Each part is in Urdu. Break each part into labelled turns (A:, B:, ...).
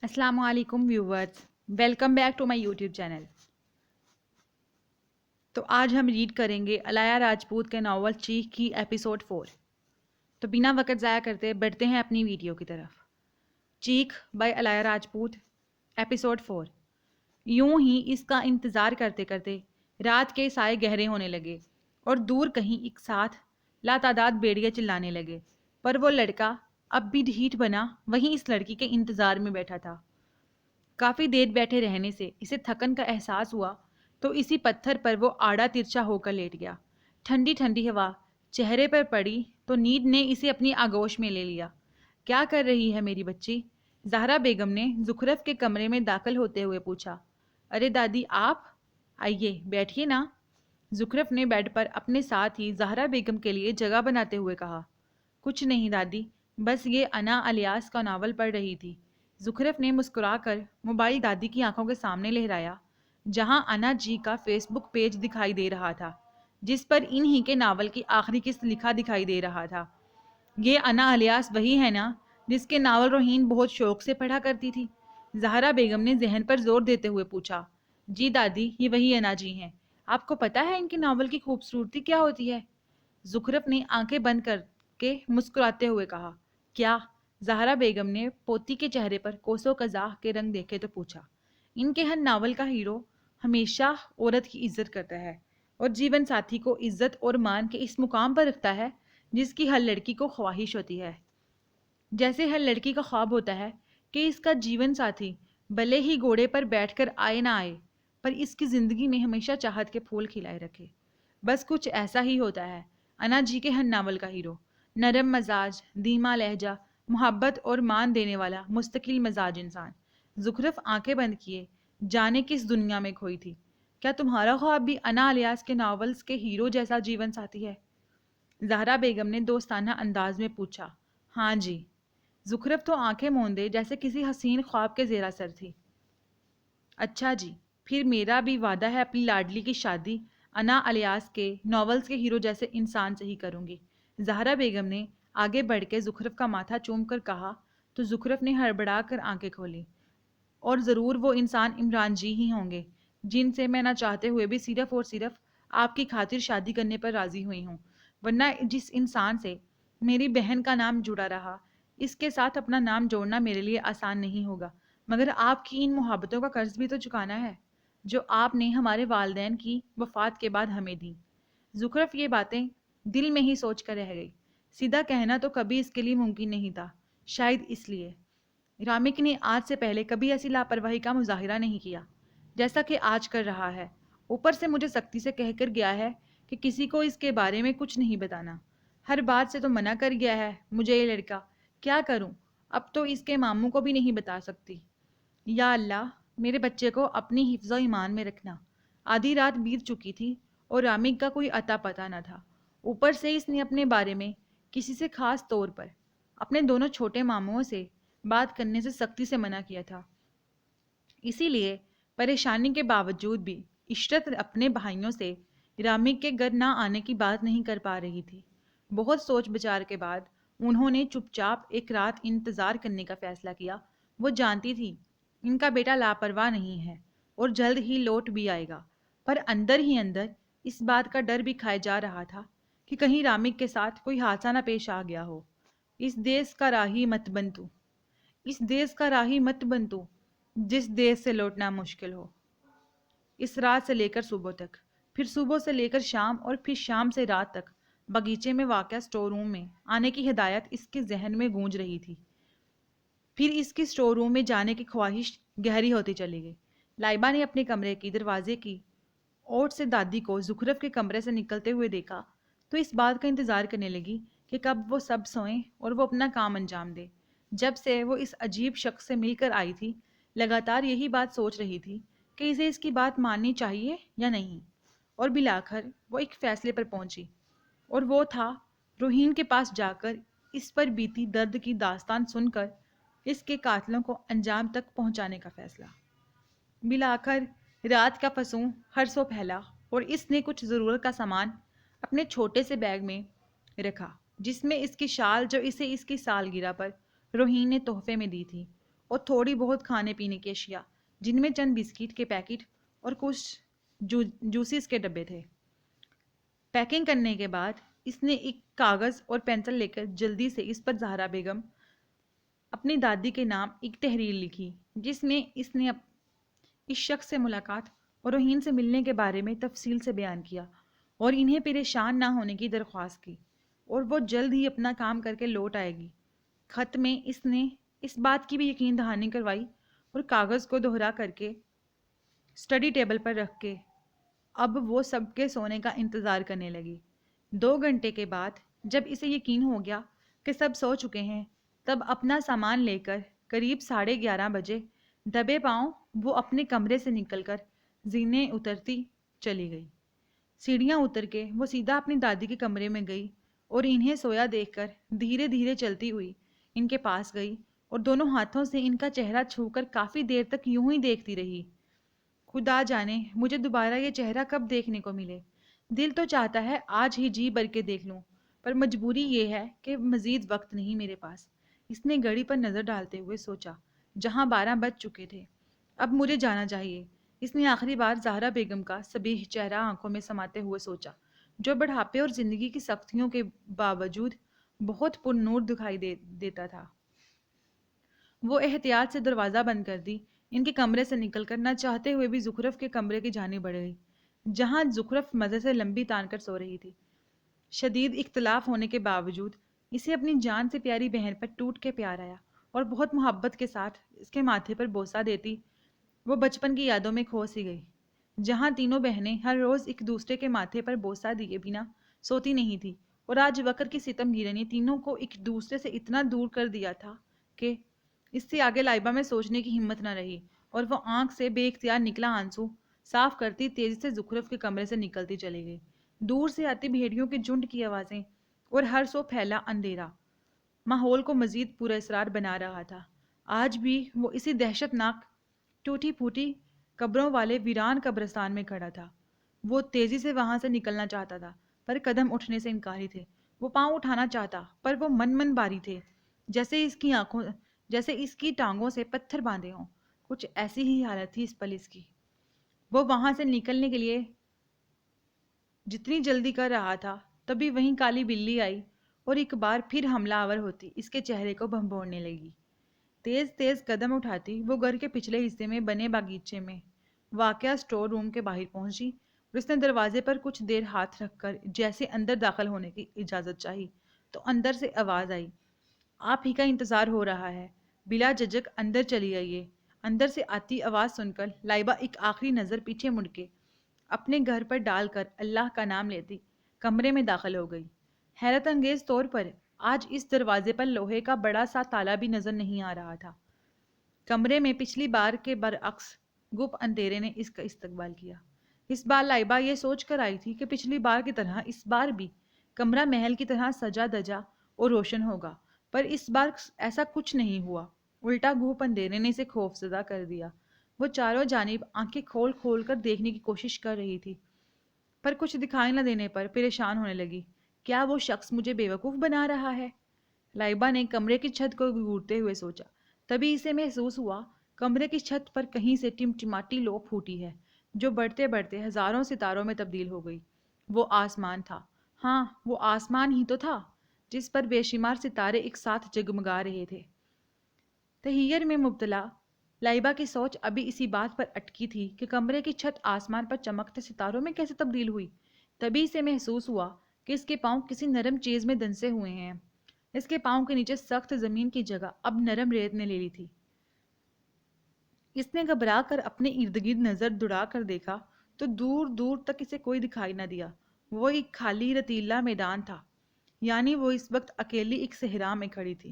A: السلام علیکم viewers, welcome back to my YouTube channel. تو آج ہم ریڈ کریں گے علیہ راجپوت کے ناول چیخ کی ایپیسوڈ 4۔ تو بنا وقت ضائع کرتے بڑھتے ہیں اپنی ویڈیو کی طرف۔ چیخ بائی علیہ راجپوت ایپیسوڈ 4۔ یوں ہی اس کا انتظار کرتے کرتے رات کے سائے گہرے ہونے لگے اور دور کہیں ایک ساتھ لاتعداد بیڑیے چلانے لگے، پر وہ لڑکا اب بھی ڈھیٹ بنا وہیں اس لڑکی کے انتظار میں بیٹھا تھا۔ کافی دیر بیٹھے رہنے سے اسے تھکن کا احساس ہوا تو اسی پتھر پر وہ آڑا ترچھا ہو کر لیٹ گیا۔ ٹھنڈی ٹھنڈی ہوا چہرے پر پڑی تو نیند نے اسے اپنی آغوش میں لے لیا۔ کیا کر رہی ہے میری بچی؟ زہرا بیگم نے زخرف کے کمرے میں داخل ہوتے ہوئے پوچھا۔ ارے دادی آپ آئیے بیٹھیے نا، زخرف نے بیڈ پر اپنے ساتھ ہی زہرا بیگم کے لیے جگہ بناتے ہوئے کہا۔ کچھ نہیں دادی، بس یہ انا الیاس کا ناول پڑھ رہی تھی، زخرف نے مسکرا کر موبائل دادی کی آنکھوں کے سامنے لہرایا، جہاں انا جی کا فیس بک پیج دکھائی دے رہا تھا جس پر انہی کے ناول کی آخری قسط لکھا دکھائی دے رہا تھا۔ یہ انا الیاس وہی ہے نا جس کے ناول روحین بہت شوق سے پڑھا کرتی تھی؟ زہرا بیگم نے ذہن پر زور دیتے ہوئے پوچھا۔ جی دادی، یہ وہی انا جی ہیں۔ آپ کو پتا ہے ان کے ناول کی خوبصورتی کیا ہوتی ہے؟ زخرف نے آنکھیں بند کر کے مسکراتے ہوئے کہا۔ کیا؟ زہرا بیگم نے پوتی کے چہرے پر کوسوں قزح کے رنگ دیکھے تو پوچھا۔ ان کے ہر ناول کا ہیرو ہمیشہ عورت کی عزت کرتا ہے اور جیون ساتھی کو عزت اور مان کے اس مقام پر رکھتا ہے جس کی ہر لڑکی کو خواہش ہوتی ہے۔ جیسے ہر لڑکی کا خواب ہوتا ہے کہ اس کا جیون ساتھی بھلے ہی گھوڑے پر بیٹھ کر آئے نہ آئے پر اس کی زندگی میں ہمیشہ چاہت کے پھول کھلائے رکھے، بس کچھ ایسا ہی ہوتا ہے انا جی کے ہر ناول کا ہیرو۔ نرم مزاج، دھیما لہجہ، محبت اور مان دینے والا مستقل مزاج انسان۔ زخرف آنکھیں بند کیے جانے کس دنیا میں کھوئی تھی۔ کیا تمہارا خواب بھی انا الیاس کے ناولز کے ہیرو جیسا جیون ساتھی ہے؟ زہرا بیگم نے دوستانہ انداز میں پوچھا۔ ہاں جی۔ زخرف تو آنکھیں موندے جیسے کسی حسین خواب کے زیر اثر تھی۔ اچھا جی، پھر میرا بھی وعدہ ہے اپنی لاڈلی کی شادی انا الیاس کے ناولز کے ہیرو جیسے انسان سے ہی کروں گی، زہرا بیگم نے آگے بڑھ کے زخرف کا ماتھا چوم کر کہا تو زخرف نے ہڑبڑا کر آنکھیں کھولی۔ اور ضرور وہ انسان عمران جی ہی ہوں گے جن سے میں نہ چاہتے ہوئے بھی صرف اور صرف آپ کی خاطر شادی کرنے پر راضی ہوئی ہوں، ورنہ جس انسان سے میری بہن کا نام جڑا رہا اس کے ساتھ اپنا نام جوڑنا میرے لیے آسان نہیں ہوگا، مگر آپ کی ان محبتوں کا قرض بھی تو چکانا ہے جو آپ نے ہمارے والدین کی وفات کے بعد ہمیں دیں۔ زخرف یہ باتیں دل میں ہی سوچ کر رہ گئی۔ سیدھا کہنا تو کبھی اس کے لیے ممکن نہیں تھا، شاید اس لیے رامک نے آج سے پہلے کبھی ایسی لاپرواہی کا مظاہرہ نہیں کیا جیسا کہ آج کر رہا ہے۔ اوپر سے مجھے سختی سے کہہ کر گیا ہے کہ کسی کو اس کے بارے میں کچھ نہیں بتانا، ہر بات سے تو منع کر گیا ہے مجھے یہ لڑکا، کیا کروں؟ اب تو اس کے ماموں کو بھی نہیں بتا سکتی۔ یا اللہ، میرے بچے کو اپنی حفظ و ایمان میں رکھنا۔ آدھی رات بیت چکی تھی اور رامک کا کوئی اتا پتہ نہ تھا۔ اوپر سے اس نے اپنے بارے میں کسی سے خاص طور پر اپنے دونوں چھوٹے ماموں سے بات کرنے سے سختی سے منع کیا تھا۔ اسی لیے پریشانی کے باوجود بھی عشرت اپنے بھائیوں سے رامک کے گھر نہ آنے کی بات نہیں کر پا رہی تھی۔ بہت سوچ بچار کے بعد انہوں نے چپ چاپ ایک رات انتظار کرنے کا فیصلہ کیا۔ وہ جانتی تھی ان کا بیٹا لاپرواہ نہیں ہے اور جلد ہی لوٹ بھی آئے گا، پر اندر ہی اندر اس بات کا ڈر بھی کھائے جا رہا تھا کہ کہیں رامک کے ساتھ کوئی حادثہ نہ پیش آ گیا ہو۔ اس دیس کا راہی مت بن تو، اس دیس کا راہی مت بن تو جس دیس سے لوٹنا مشکل ہو۔ اس رات سے لے کر صبح تک، پھر صبح سے لے کر شام اور پھر شام سے رات تک باغیچے میں واقع سٹور روم میں آنے کی ہدایت اس کے ذہن میں گونج رہی تھی۔ پھر اس کی سٹور روم میں جانے کی خواہش گہری ہوتی چلی گئی۔ لائبہ نے اپنے کمرے کی دروازے کی اوٹ سے دادی کو زخرف کے کمرے سے نکلتے ہوئے دیکھا تو اس بات کا انتظار کرنے لگی کہ کب وہ سب سوئیں اور وہ اپنا کام انجام دے۔ جب سے وہ اس عجیب شخص سے مل کر آئی تھی لگاتار یہی بات سوچ رہی تھی کہ اسے اس کی بات ماننی چاہیے یا نہیں، اور بالآخر وہ ایک فیصلے پر پہنچی، اور وہ تھا روحین کے پاس جا کر اس پر بیتی درد کی داستان سن کر اس کے قاتلوں کو انجام تک پہنچانے کا فیصلہ۔ بالآخر رات کا فسوں ہر سو پھیلا اور اس نے کچھ ضرورت کا سامان اپنے چھوٹے سے بیگ میں رکھا جس میں اس کی شال جو اسے اس کی سالگرہ پر روحین نے تحفے میں دی تھی، اور تھوڑی بہت کھانے پینے کی اشیاء، جن میں چند بسکٹ کے پیکٹ اور کچھ جوسز کے ڈبے تھے۔ پیکنگ کرنے کے بعد اس نے ایک کاغذ اور پینسل لے کر جلدی سے اس پر زہرا بیگم اپنی دادی کے نام ایک تحریر لکھی، جس میں اس نے اس شخص سے ملاقات اور روحین سے ملنے کے بارے میں تفصیل سے بیان کیا اور انہیں پریشان نہ ہونے کی درخواست کی، اور وہ جلد ہی اپنا کام کر کے لوٹ آئے گی۔ خط میں اس نے اس بات کی بھی یقین دہانی کروائی اور کاغذ کو دوہرا کر کے اسٹڈی ٹیبل پر رکھ کے اب وہ سب کے سونے کا انتظار کرنے لگی۔ 2 گھنٹے کے بعد جب اسے یقین ہو گیا کہ سب سو چکے ہیں، تب اپنا سامان لے کر قریب 11:30 بجے دبے پاؤں وہ اپنے کمرے سے نکل کر زینے اترتی چلی گئی۔ سیڑھیاں اتر کے وہ سیدھا اپنی دادی کے کمرے میں گئی اور انہیں سویا دیکھ کر دھیرے دھیرے چلتی ہوئی ان کے پاس گئی اور دونوں ہاتھوں سے ان کا چہرہ چھو کر کافی دیر تک یوں ہی دیکھتی رہی۔ خدا جانے مجھے دوبارہ یہ چہرہ کب دیکھنے کو ملے۔ دل تو چاہتا ہے آج ہی جی بھر کے دیکھ لوں، پر مجبوری یہ ہے کہ مزید وقت نہیں میرے پاس۔ اس نے گھڑی پر نظر ڈالتے ہوئے سوچا، جہاں 12 بج چکے تھے۔ اب مجھے جانا چاہیے۔ اس نے آخری بار زہرا بیگم کا صبیح چہرہ آنکھوں میں سماتے ہوئے سوچا، جو بڑھاپے اور زندگی کی سختیوں کے باوجود بہت پر نور دکھائی دیتا تھا۔ وہ احتیاط سے دروازہ بند کر دی، ان کے کمرے سے نکل کر نہ چاہتے ہوئے بھی زخرف کے کمرے کی جانب بڑھ گئی، جہاں زخرف مزے سے لمبی تان کر سو رہی تھی۔ شدید اختلاف ہونے کے باوجود اسے اپنی جان سے پیاری بہن پر ٹوٹ کے پیار آیا اور بہت محبت کے ساتھ اس کے ماتھے پر بوسہ دیتی وہ بچپن کی یادوں میں کھو سی گئی، جہاں تینوں بہنیں ہر روز ایک دوسرے کے ماتھے پر بوسہ دیے بنا سوتی نہیں تھی، اور آج وقر کی ستم گیرے نے تینوں کو ایک دوسرے سے اتنا دور کر دیا تھا کہ اس سے آگے لائبہ میں سوچنے کی ہمت نہ رہی، اور وہ آنکھ سے بے اختیار نکلا آنسو صاف کرتی تیزی سے زخرف کے کمرے سے نکلتی چلی گئی۔ دور سے آتی بھیڑیوں کے جھنڈ کی آوازیں اور ہر سو پھیلا اندھیرا ماحول کو مزید پورا اسرار بنا رہا تھا۔ آج بھی وہ اسی دہشت ناک ٹوٹی پھوٹی قبروں والے ویران قبرستان میں کھڑا تھا۔ وہ تیزی سے وہاں سے نکلنا چاہتا تھا، پر قدم اٹھنے سے انکاری تھے۔ وہ پاؤں اٹھانا چاہتا، پر وہ من باری تھے، جیسے اس کی ٹانگوں سے پتھر باندھے ہوں۔ کچھ ایسی ہی حالت تھی اس پل اس کی۔ وہ وہاں سے نکلنے کے لیے جتنی جلدی کر رہا تھا، تبھی وہیں کالی بلی آئی اور ایک بار پھر حملہ آور ہوتی اس کے چہرے کو بھنبوڑنے لگی۔ تیز تیز قدم اٹھاتی وہ گھر کے پچھلے حصے میں بنے باغیچے میں واقع اسٹور روم کے باہر پہنچی، اور اس نے دروازے پر کچھ دیر ہاتھ رکھ کر جیسے اندر داخل ہونے کی اجازت چاہی، تو اندر سے آواز آئی، آپ ہی کا انتظار ہو رہا ہے، بلا جھجک اندر چلی آئیے۔ اندر سے آتی آواز سن کر لائبہ ایک آخری نظر پیچھے مڑ کے اپنے گھر پر ڈال کر اللہ کا نام لیتی کمرے میں داخل ہو گئی۔ حیرت انگیز طور پر آج اس دروازے پر لوہے کا بڑا سا تالا بھی نظر نہیں آ رہا تھا۔ کمرے میں پچھلی بار کے برعکس گپ اندھیرے نے اس کا استقبال کیا۔ اس بار لائبہ یہ سوچ کر آئی تھی کہ پچھلی بار کی طرح اس بار بھی کمرہ محل کی طرح سجا دجا اور روشن ہوگا، پر اس بار ایسا کچھ نہیں ہوا۔ الٹا گھوپ اندھیرے نے اسے خوفزدہ کر دیا۔ وہ چاروں جانب آنکھیں کھول کھول کر دیکھنے کی کوشش کر رہی تھی، پر کچھ دکھائی نہ دینے پر پریشان ہونے لگی۔ کیا وہ شخص مجھے بیوقوف بنا رہا ہے؟ لائبہ نے کمرے کی چھت کو گھورتے ہوئے سوچا۔ تبھی اسے محسوس ہوا کمرے کی چھت پر کہیں سے ٹمٹماتی لو پھوٹی ہے، جو بڑھتے بڑھتے ہزاروں ستاروں میں تبدیل ہو گئی۔ وہ آسمان تھا، ہاں وہ آسمان ہی تو تھا، جس پر بے شمار ستارے ایک ساتھ جگمگا رہے تھے۔ تحیر میں مبتلا لائبہ کی سوچ ابھی اسی بات پر اٹکی تھی کہ کمرے کی چھت آسمان پر چمکتے ستاروں میں کیسے تبدیل ہوئی۔ تبھی اسے محسوس ہوا کہ اس کے پاؤں کسی نرم چیز میں دنسے ہوئے ہیں۔ اس کے پاؤں کے نیچے سخت زمین کی جگہ اب نرم ریت نے لے لی تھی۔ اس نے گھبرا کر اپنے ارد گرد نظر دوڑا کر دیکھا تو دور دور تک اسے کوئی دکھائی نہ دیا۔ وہ ایک خالی رتیلا میدان تھا، یعنی وہ اس وقت اکیلی ایک صحرا میں کھڑی تھی۔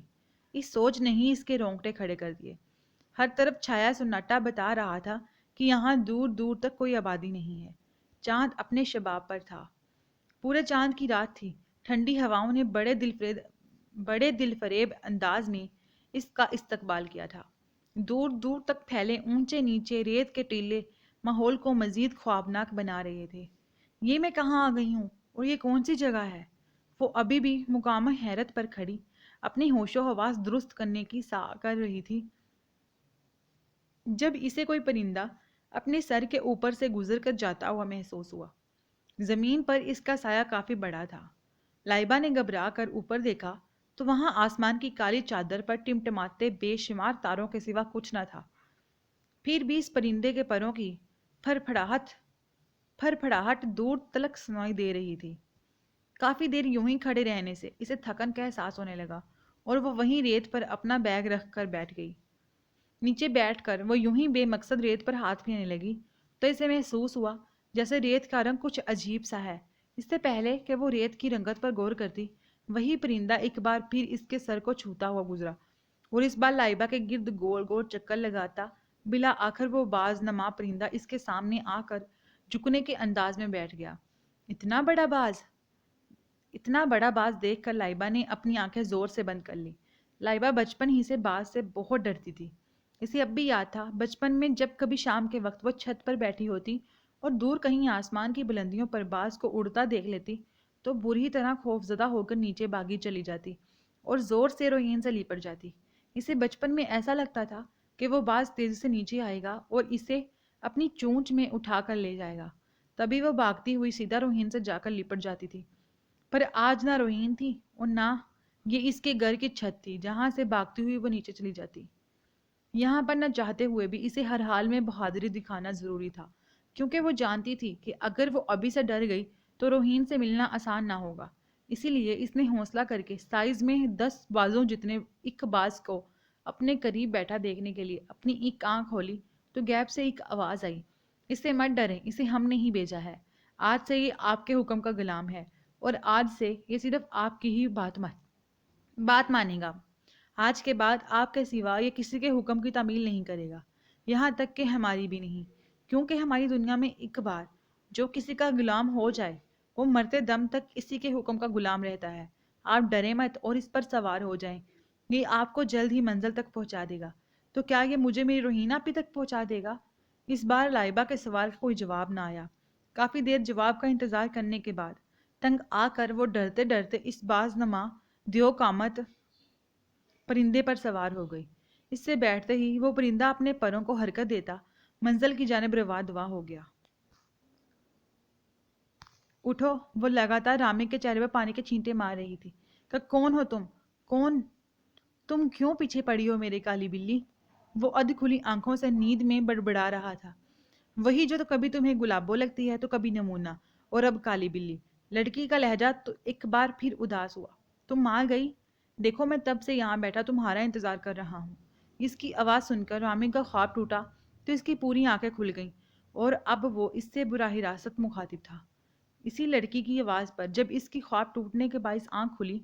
A: اس سوچ نے ہی اس کے رونگٹے کھڑے کر دیے۔ ہر طرف چھایا سناٹا بتا رہا تھا کہ یہاں دور دور تک کوئی آبادی نہیں ہے۔ چاند اپنے شباب پر تھا، پورے چاند کی رات تھی۔ ٹھنڈی ہواؤں نے بڑے دل فریب انداز میں اس کا استقبال کیا تھا۔ دور دور تک پھیلے اونچے نیچے ریت کے ٹیلے ماحول کو مزید خوابناک بنا رہے تھے۔ یہ میں کہاں آ گئی ہوں اور یہ کون سی جگہ ہے؟ وہ ابھی بھی مقام حیرت پر کھڑی اپنی ہوش و حواس درست کرنے کی سعی کر رہی تھی جب اسے کوئی پرندہ اپنے سر کے اوپر سے گزر کر جاتا ہوا محسوس ہوا۔ زمین پر اس کا سایہ کافی بڑا تھا۔ لائبہ نے گھبرا کر اوپر دیکھا تو وہاں آسمان کی کالی چادر پر ٹمٹماتے بے شمار تاروں کے سوا کچھ نہ تھا۔ پھر بھی اس پرندے کے پروں کی پھر پھڑاہٹ دور تلک سنائی دے رہی تھی۔ کافی دیر یوں ہی کھڑے رہنے سے اسے تھکن کا احساس ہونے لگا اور وہ وہیں ریت پر اپنا بیگ رکھ کر بیٹھ گئی۔ نیچے بیٹھ کر وہ یوں ہی بے مقصد ریت پر ہاتھ پھیرنے لگی تو اسے محسوس ہوا جیسے ریت کا رنگ کچھ عجیب سا ہے۔ اس سے پہلے کہ وہ ریت کی رنگت پر غور کرتی، وہی پرندہ ایک بار پھر اس کے سر کو چھوتا ہوا گزرا اور اس بار لائبہ کے گرد گول گول چکر لگاتا۔ بلا آخر وہ باز نما پرندہ اس کے سامنے آ کر جھکنے کے انداز میں بیٹھ گیا۔ اتنا بڑا باز دیکھ کر لائبہ نے اپنی آنکھیں زور سے بند کر لی۔ لائبہ بچپن ہی سے باز سے بہت ڈرتی تھی۔ اسے اب بھی یاد تھا بچپن میں جب کبھی شام کے وقت وہ چھت پر بیٹھی ہوتی اور دور کہیں آسمان کی بلندیوں پر باز کو اڑتا دیکھ لیتی تو بری طرح خوفزدہ ہو کر نیچے بھاگی چلی جاتی اور زور سے روحین سے لپٹ جاتی۔ اسے بچپن میں ایسا لگتا تھا کہ وہ باز تیزی سے نیچے آئے گا اور اسے اپنی چونچ میں اٹھا کر لے جائے گا۔ تبھی وہ بھاگتی ہوئی سیدھا روحین سے جا کر لپٹ جاتی تھی۔ پر آج نہ روحین تھی اور نہ یہ اس کے گھر کی چھت تھی جہاں سے بھاگتی ہوئی وہ نیچے چلی جاتی۔ یہاں پر نہ چاہتے ہوئے بھی اسے ہر حال میں بہادری دکھانا ضروری تھا، کیونکہ وہ جانتی تھی کہ اگر وہ ابھی سے ڈر گئی تو روحین سے ملنا آسان نہ ہوگا۔ اسی لیے اس نے حوصلہ کر کے سائز میں 10 بازوں جتنے ایک باز کو اپنے قریب بیٹھا دیکھنے کے لیے اپنی ایک آنکھ کھولی تو غیب سے ایک آواز آئی، اس سے مت ڈریں، اسے ہم نے ہی بھیجا ہے۔ آج سے یہ آپ کے حکم کا غلام ہے اور آج سے یہ صرف آپ کی ہی بات مانے گا۔ آج کے بعد آپ کے سوا یہ کسی کے حکم کی تعمیل نہیں کرے گا، یہاں تک کہ ہماری بھی نہیں، کیونکہ ہماری دنیا میں ایک بار جو کسی کا غلام ہو جائے وہ مرتے دم تک اسی کے حکم کا غلام رہتا ہے۔ آپ ڈریں مت اور اس پر سوار ہو جائیں، یہ آپ کو جلد ہی منزل تک پہنچا دے گا۔ تو کیا یہ مجھے میری روحین آپی تک پہنچا دے گا؟ اس بار لائبہ کے سوال کا کوئی جواب نہ آیا۔ کافی دیر جواب کا انتظار کرنے کے بعد تنگ آ کر وہ ڈرتے ڈرتے اس باز نما دیو قامت پرندے پر سوار ہو گئی۔ اس سے بیٹھتے ہی وہ پرندہ اپنے پروں کو حرکت دیتا منزل کی جانب رواں دواں ہو گیا۔ اٹھو، وہ لگاتار رامک کے چہرے پر پانی کے چھینٹے مار رہی تھی۔ کہ کون ہو تم؟ کون؟ تم کیوں پیچھے پڑی ہو میرے کالی بلی؟ وہ ادھ کھلی آنکھوں سے نیند میں بڑبڑا رہا تھا۔ وہی جو تو کبھی تمہیں گلابو لگتی ہے تو کبھی نمونہ، اور اب کالی بلی۔ لڑکی کا لہجہ تو ایک بار پھر اداس ہوا۔ تم آ گئی؟ دیکھو میں تب سے یہاں بیٹھا تمہارا انتظار کر رہا ہوں۔ اس کی آواز سن کر رامک کا خواب ٹوٹا تو اس کی پوری آنکھیں کھل گئیں اور اب وہ اس سے براہ راست مخاطب تھا۔ اسی لڑکی کی آواز پر جب اس کی خواب ٹوٹنے کے باعث آنکھ کھلی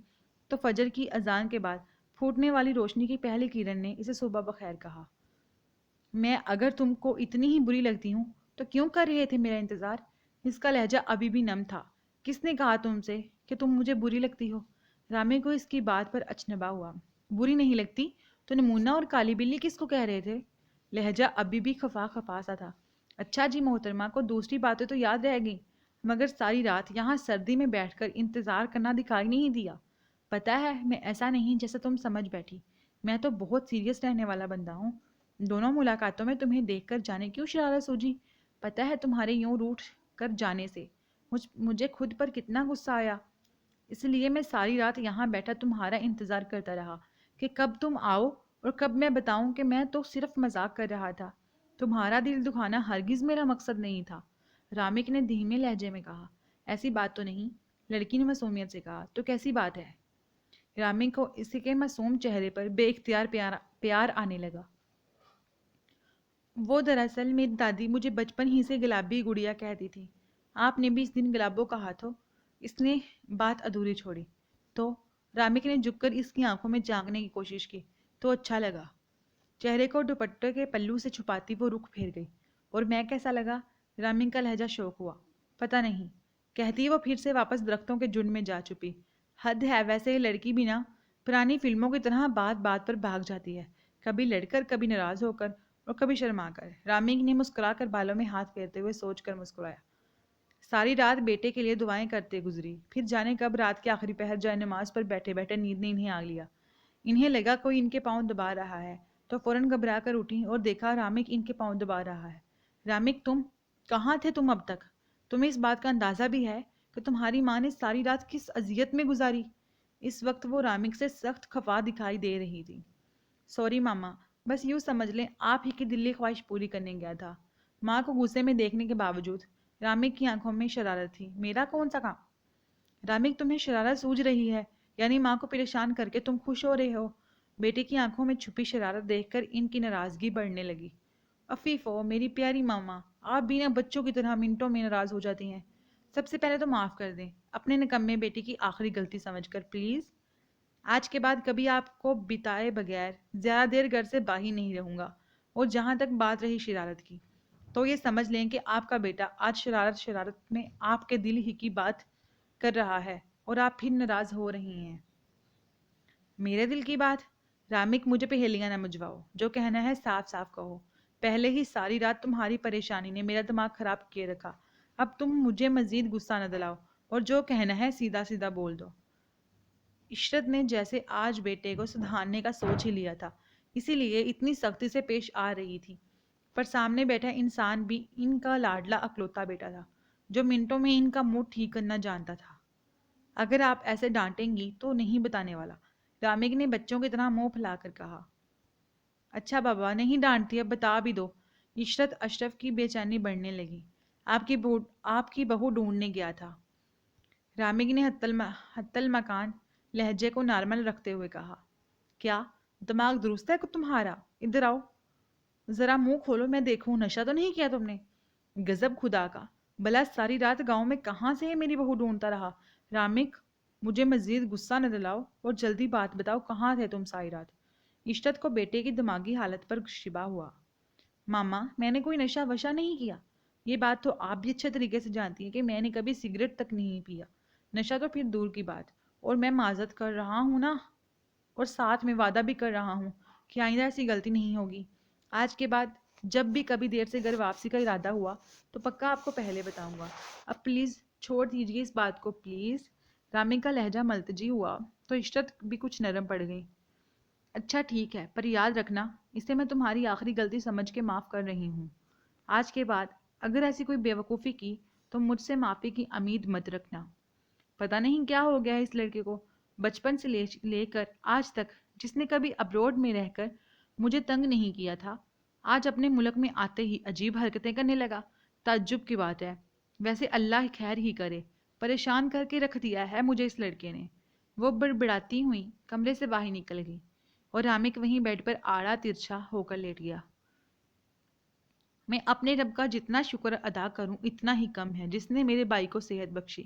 A: تو فجر کی اذان کے بعد پھوٹنے والی روشنی کی پہلی کرن نے اسے صبح بخیر کہا۔ میں اگر تم کو اتنی ہی بری لگتی ہوں تو کیوں کر رہے تھے میرا انتظار؟ اس کا لہجہ ابھی بھی نم تھا۔ کس نے کہا تم سے کہ تم مجھے بری لگتی ہو؟ رامی کو اس کی بات پر اچنبا ہوا۔ بری نہیں لگتی تو نمونہ اور کالی بلی کس کو کہہ رہے تھے؟ لہجہ ابھی بھی خفا خفا سا تھا۔ اچھا جی محترمہ کو دوسری باتیں تو یاد رہ گئیں، مگر ساری رات یہاں سردی میں بیٹھ کر انتظار کرنا دکھائی نہیں دیا۔ پتہ ہے میں ایسا نہیں جیسا تم سمجھ بیٹھی، میں تو بہت سیریس رہنے والا بندہ ہوں۔ دونوں ملاقاتوں میں تمہیں دیکھ کر جانے کیوں شرارت سوجی؟ پتہ ہے تمہارے یوں روٹھ کر جانے سے مجھے خود پر کتنا غصہ آیا۔ اس لیے میں ساری رات یہاں بیٹھا تمہارا انتظار کرتا رہا کہ کب تم آؤ اور کب میں بتاؤں کہ میں تو صرف مذاق کر رہا تھا، تمہارا دل دکھانا ہرگز میرا مقصد نہیں تھا۔ رامک نے دھیمے لہجے میں کہا۔ ایسی بات تو نہیں، لڑکی نے معصومیت سے کہا۔ تو کیسی بات ہے؟ رامک کو اسی کے معصوم چہرے پر بے اختیار پیار آنے لگا۔ وہ دراصل میری دادی مجھے بچپن ہی سے گلابی گڑیا کہتی تھی۔ آپ نے بھی اس دن گلابو کہا تو؟ اس نے بات ادھوری چھوڑی۔ تو رامک نے جھک کر اس کی آنکھوں میں جھانکنے کی کوشش کی۔ تو اچھا لگا؟ چہرے کو دوپٹے کے پلو سے چھپاتی وہ رخ پھیر گئی۔ اور میں کیسا لگا؟ رامک کا لہجہ شوق ہوا۔ پتہ نہیں، کہتی وہ پھر سے واپس درختوں کے جھنڈ میں جا چھپی۔ حد ہے، ویسے یہ لڑکی بھی نا پرانی فلموں کی طرح بات بات پر بھاگ جاتی ہے، کبھی لڑ کر، کبھی ناراض ہو کر اور کبھی شرما کر۔ رامک نے مسکرا کر بالوں میں ہاتھ پھیرتے ہوئے سوچ کر مسکرایا۔ ساری رات بیٹے کے لیے دعائیں کرتے گزری، پھر جانے کب رات کے آخری پہر جائے نماز پر بیٹھے بیٹھے نیند نے انہیں آ لیا۔ انہیں لگا کوئی ان کے پاؤں دبا رہا ہے تو فوراً گھبرا کر اٹھی اور دیکھا رامک ان کے پاؤں دبا رہا ہے۔ رامک تم کہاں تھے تم اب تک؟ تمہیں اس بات کا اندازہ بھی ہے کہ تمہاری ماں نے ساری رات کس اذیت میں گزاری؟ اس وقت وہ رامک سے سخت خفا دکھائی دے رہی تھی۔ سوری ماما، بس یوں سمجھ لیں آپ ہی کی دلی خواہش پوری کرنے گیا تھا۔ ماں کو غصے میں دیکھنے کے باوجود رامک کی آنکھوں میں شرارت تھی۔ میرا کون سا کام؟ رامک تمہیں شرارت سوجھ رہی ہے، یعنی ماں کو پریشان کر کے تم خوش ہو رہے ہو؟ بیٹے کی آنکھوں میں چھپی شرارت دیکھ کر ان کی ناراضگی بڑھنے لگی۔ عفیفو، میری پیاری ماما، آپ بھی نہ بچوں کی طرح منٹوں میں ناراض ہو جاتی ہیں۔ سب سے پہلے تو معاف کر دیں اپنے نکمے بیٹے کی آخری غلطی سمجھ کر پلیز۔ آج کے بعد کبھی آپ کو بتائے بغیر زیادہ دیر گھر سے باہر نہیں رہوں گا۔ اور جہاں تک بات رہی شرارت کی، تو یہ سمجھ لیں کہ آپ کا بیٹا آج شرارت شرارت میں آپ کے دل ہی کی بات کر رہا ہے اور آپ پھر ناراض ہو رہی ہیں۔ میرے دل کی بات؟ رامک مجھے پہیلیاں نہ مجھواؤ، جو کہنا ہے صاف صاف کہو۔ پہلے ہی ساری رات تمہاری پریشانی نے میرا دماغ خراب کیے رکھا، اب تم مجھے مزید غصہ نہ دلاؤ اور جو کہنا ہے سیدھا سیدھا بول دو۔ عشرت نے جیسے آج بیٹے کو سدھارنے کا سوچ ہی لیا تھا، اسی لیے اتنی سختی سے پیش آ رہی تھی، پر سامنے بیٹھا انسان بھی ان کا لاڈلا اکلوتا بیٹا تھا، جو منٹوں میں ان کا موڈ ٹھیک کرنا جانتا تھا۔ اگر آپ ایسے ڈانٹیں گی تو نہیں بتانے والا، رامک نے بچوں کی طرح منہ پھیلا کر کہا۔ اچھا بابا، نہیں ڈانٹتی، اب بتا بھی دو۔ عشرت اشرف کی بے چینی بڑھنے لگی۔ آپ کی بہو ڈھونڈنے گیا تھا، رامک نے حتی المکان لہجے کو نارمل رکھتے ہوئے کہا۔ کیا دماغ درست ہے تمہارا؟ ادھر آؤ، ذرا منہ کھولو، میں دیکھوں نشہ تو نہیں کیا تم نے؟ گزب خدا کا، بلا ساری رات گاؤں میں کہاں سے میری بہو ڈھونڈتا رہا؟ رامک، مجھے مزید غصہ نہ دلاؤ اور جلدی بات بتاؤ، کہاں تھے تم ساری رات؟ عشرت کو بیٹے کی دماغی حالت پر شبہ ہوا۔ ماما، میں نے کوئی نشہ وشہ نہیں کیا۔ یہ بات تو آپ بھی اچھے طریقے سے جانتی ہیں کہ میں نے کبھی سگریٹ تک نہیں پیا، نشہ تو پھر دور کی بات۔ اور میں معذرت کر رہا ہوں نا، اور ساتھ میں وعدہ بھی کر رہا ہوں کہ آئندہ ایسی غلطی نہیں ہوگی۔ آج کے بعد جب بھی کبھی دیر سے گھر واپسی کا ارادہ ہوا تو پکا آپ کو پہلے بتاؤں گا۔ اب پلیز چھوڑ دیجیے اس بات کو، پلیز۔ رامک کا لہجہ ملتجی ہوا تو عشرت بھی کچھ نرم پڑ گئی۔ اچھا ٹھیک ہے، پر یاد رکھنا اسے میں تمہاری آخری غلطی سمجھ کے معاف کر رہی ہوں۔ آج کے بعد اگر ایسی کوئی بیوقوفی کی تو مجھ سے معافی کی امید مت رکھنا۔ پتہ نہیں کیا ہو گیا ہے اس لڑکے کو، بچپن سے لے کر آج تک جس نے کبھی ابروڈ میں رہ کر مجھے تنگ نہیں کیا تھا، آج اپنے ملک میں آتے ہی عجیب حرکتیں کرنے لگا۔ تعجب کی بات ہے، ویسے اللہ خیر ہی کرے، پریشان کر کے رکھ دیا ہے مجھے اس لڑکے نے۔ وہ بڑبڑاتی ہوئی کمرے سے باہر نکل گئی اور رامک وہیں بیڈ پر آڑا ترچھا ہو کر لیٹ گیا۔ میں اپنے رب کا جتنا شکر ادا کروں اتنا ہی کم ہے جس نے میرے بھائی کو صحت بخشی۔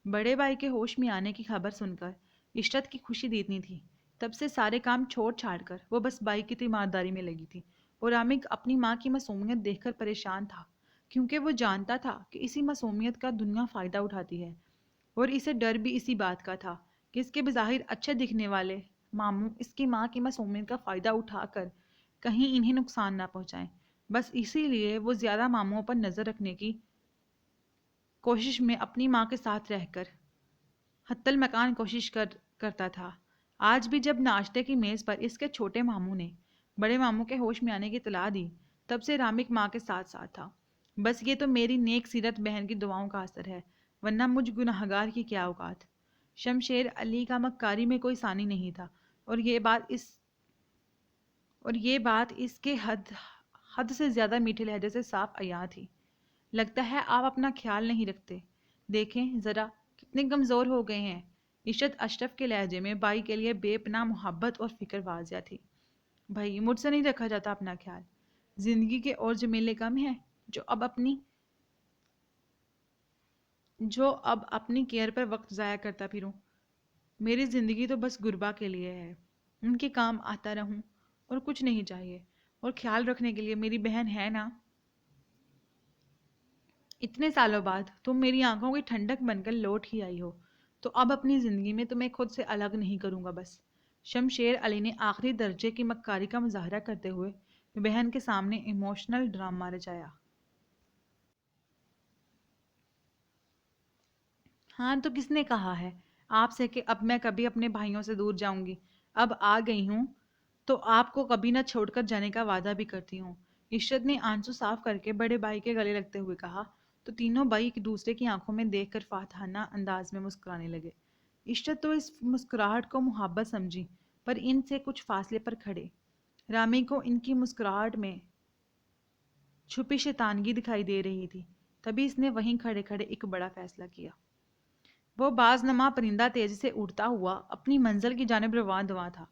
A: بڑے بھائی کے ہوش میں آنے کی خبر سن کر عشرت کی خوشی دیدنی تھی، تب سے سارے کام چھوڑ چھاڑ کر وہ بس بھائی کی تیمارداری میں لگی تھی۔ اور رامک اپنی ماں کی معصومیت دیکھ کر پریشان تھا، کیونکہ وہ جانتا تھا کہ اسی معصومیت کا دنیا فائدہ اٹھاتی ہے، اور اسے ڈر بھی اسی بات کا تھا کہ اس کے بظاہر اچھے دکھنے والے ماموں اس کی ماں کی معصومیت کا فائدہ اٹھا کر کہیں انہیں نقصان نہ پہنچائیں۔ بس اسی لیے وہ زیادہ ماموں پر نظر رکھنے کی کوشش میں اپنی ماں کے ساتھ رہ کر حتی المکان کوشش کرتا تھا۔ آج بھی جب ناشتے کی میز پر اس کے چھوٹے ماموں نے بڑے ماموں کے ہوش میں آنے کی اطلاع دی، تب سے رامک ماں کے ساتھ ساتھ تھا۔ بس یہ تو میری نیک سیرت بہن کی دعاؤں کا اثر ہے، ورنہ مجھ گنہگار کی کیا اوقات۔ شمشیر علی کا مکاری میں کوئی ثانی نہیں تھا، اور یہ بات اس کے حد سے زیادہ میٹھے لہجے سے صاف عیاں تھی۔ لگتا ہے آپ اپنا خیال نہیں رکھتے، دیکھیں ذرا کتنے کمزور ہو گئے ہیں۔ عشرت اشرف کے لہجے میں بھائی کے لیے بے پناہ محبت اور فکر واضح تھی۔ بھائی، مجھ سے نہیں رکھا جاتا اپنا خیال۔ زندگی کے اور جمیلے کم ہیں جو اب اپنی کیئر پر وقت ضائع کرتا پھروں؟ میری زندگی تو بس غربا کے لیے ہے، ان کے کام آتا رہوں اور کچھ نہیں چاہیے، اور خیال رکھنے کے لیے میری بہن ہے نا۔ اتنے سالوں بعد تم میری آنکھوں کی ٹھنڈک بن کر لوٹ ہی آئی ہو، تو اب اپنی زندگی میں تمہیں خود سے الگ نہیں کروں گا بس۔ شمشیر علی نے آخری درجے کی مکاری کا مظاہرہ کرتے ہوئے بہن کے سامنے ایموشنل ڈرامہ رچایا۔ ہاں تو کس نے کہا ہے آپ سے کہ اب میں کبھی اپنے بھائیوں سے دور جاؤں گی؟ اب آ گئی ہوں تو آپ کو کبھی نہ چھوڑ کر جانے کا وعدہ بھی کرتی ہوں۔ عشرت نے آنسو صاف کر کے بڑے بھائی کے گلے لگتے ہوئے کہا تو تینوں بھائی ایک دوسرے کی آنکھوں میں دیکھ کر فاتحانہ انداز میں مسکرانے لگے۔ عشرت تو اس مسکراہٹ کو محبت سمجھی، پر ان سے کچھ فاصلے پر کھڑے رامی کو ان کی مسکراہٹ میں چھپی شیطانگی دکھائی دے رہی تھی۔ تبھی اس نے وہیں کھڑے کھڑے ایک بڑا فیصلہ کیا۔ وہ باز نما پرندہ تیزی سے اڑتا ہوا اپنی منزل کی جانب رواں دواں تھا۔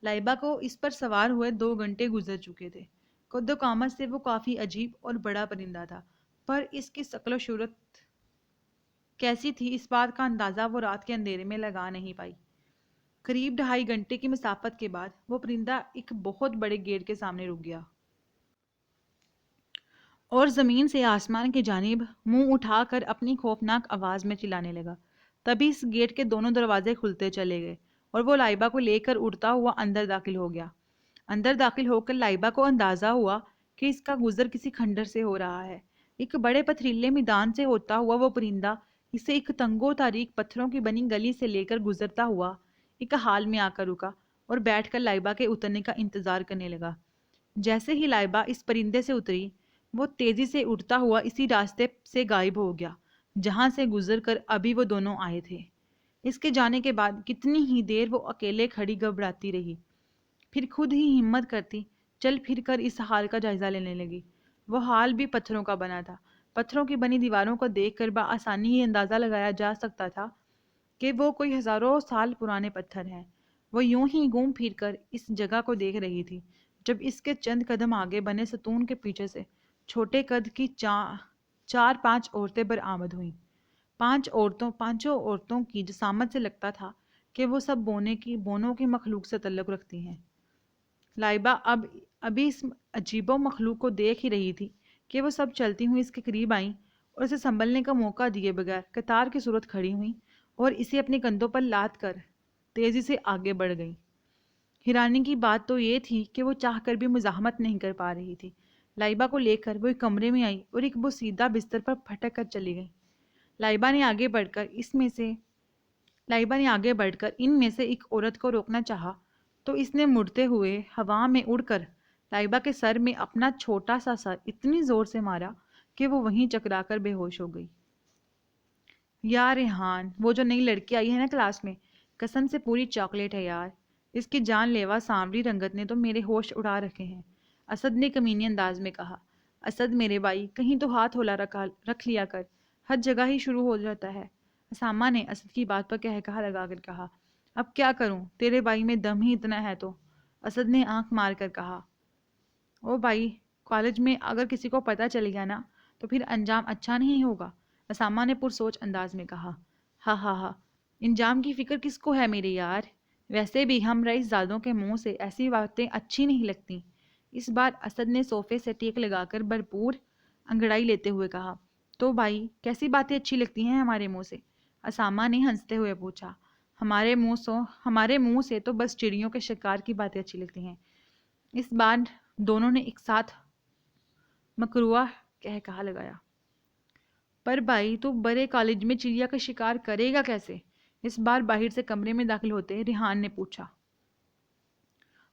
A: لائبہ کو اس پر سوار ہوئے 2 گھنٹے گزر چکے تھے۔ قد و قامت سے وہ کافی عجیب اور بڑا پرندہ تھا، پر اس کی شکل و صورت کیسی تھی اس بات کا اندازہ وہ رات کے اندھیرے میں لگا نہیں پائی۔ قریب 2.5 گھنٹے کی مسافت کے بعد وہ پرندہ ایک بہت بڑے گیٹ کے سامنے رک گیا اور زمین سے آسمان کی جانب منہ اٹھا کر اپنی خوفناک آواز میں چلانے لگا۔ تبھی اس گیٹ کے دونوں دروازے کھلتے چلے گئے اور وہ لائبہ کو لے کر اڑتا ہوا اندر داخل ہو گیا۔ اندر داخل ہو کر لائبہ کو اندازہ ہوا کہ اس کا گزر کسی کھنڈر سے ہو رہا ہے۔ ایک بڑے پتھریلے میدان سے ہوتا ہوا وہ پرندہ اسے ایک تنگ و تاریک پتھروں کی بنی گلی سے لے کر گزرتا ہوا ایک حال میں آ کر رکا اور بیٹھ کر لائبہ کے اترنے کا انتظار کرنے لگا۔ جیسے ہی لائبہ اس پرندے سے اتری، وہ تیزی سے اڑتا ہوا اسی راستے سے غائب ہو گیا جہاں سے گزر کر ابھی وہ دونوں آئے تھے۔ اس کے جانے کے بعد کتنی ہی دیر وہ اکیلے کھڑی گھبراتی رہی، پھر خود ہی ہمت کرتی چل پھر کر اس حال کا جائزہ لینے لگی۔ وہ حال بھی پتھروں کا بنا تھا۔ پتھروں کی بنی دیواروں کو دیکھ کر بآسانی یہ اندازہ لگایا جا سکتا تھا کہ وہ کوئی ہزاروں سال پرانے پتھر ہیں۔ وہ یوں ہی گھوم پھر کر اس جگہ کو دیکھ رہی تھی جب اس کے چند قدم آگے بنے ستون کے پیچھے سے چھوٹے قد کی 4-5 عورتیں برآمد ہوئیں۔ پانچوں عورتوں کی جسامت سے لگتا تھا کہ وہ سب بونوں کی مخلوق سے تعلق رکھتی ہیں۔ لائبہ ابھی اس عجیب و مخلوق کو دیکھ ہی رہی تھی کہ وہ سب چلتی ہوئی اس کے قریب آئیں اور اسے سنبھلنے کا موقع دیے بغیر قطار کی صورت کھڑی ہوئیں اور اسے اپنے کندھوں پر لاد کر تیزی سے آگے بڑھ گئیں۔ حیرانی کی بات تو یہ تھی کہ وہ چاہ کر بھی مزاحمت نہیں کر پا رہی تھی۔ لائبہ کو لے کر وہ ایک کمرے میں آئی اور ایک بوسیدہ بستر پر پھٹک کر چلی گئی۔ لائبہ نے آگے بڑھ کر ان میں سے ایک عورت کو روکنا چاہا تو اس نے مڑتے ہوئے ہوا میں اڑ کر لائبہ کے سر میں اپنا چھوٹا سا سر اتنی زور سے مارا کہ وہ وہیں چکرا کر بے ہوش ہو گئی۔ یار ریحان، وہ جو نئی لڑکی آئی ہے نا کلاس میں، قسم سے پوری چاکلیٹ ہے یار۔ اس کی جان لیوا سانولی رنگت نے تو میرے ہوش اڑا رکھے ہیں، اسد نے کمینی انداز میں کہا۔ اسد میرے بھائی، کہیں تو ہاتھ ہولا رکھ لیا کر، ہر جگہ ہی شروع ہو جاتا ہے۔ اسامہ نے اسد کی بات پر کہا لگا کر کہا۔ اب کیا کروں، تیرے بھائی میں دم ہی اتنا ہے تو، اسد نے آنکھ مار کر کہا۔ او بھائی، کالج میں اگر کسی کو پتہ چل گیا نا تو پھر انجام اچھا نہیں ہوگا، اسامہ نے پرسوچ انداز میں کہا۔ ہاں ہاں ہاں، انجام کی فکر کس کو ہے میرے یار، ویسے بھی ہم رئیس زادوں کے منہ سے ایسی باتیں اچھی نہیں لگتی۔ اس بار اسد نے صوفے سے ٹیک لگا کر بھرپور انگڑائی لیتے ہوئے کہا۔ تو بھائی، کیسی باتیں اچھی لگتی ہیں ہمارے منہ سے؟ اسامہ نے ہنستے ہوئے پوچھا۔ ہمارے منہ سے تو بس چڑیوں کے شکار کی باتیں اچھی لگتی ہیں۔ اس بار دونوں نے ایک ساتھ مکروہ کہا لگایا۔ پر بھائی، تو بڑے کالج میں چڑیا کا شکار کرے گا کیسے؟ اس بار باہر سے کمرے میں داخل ہوتے ریحان نے پوچھا۔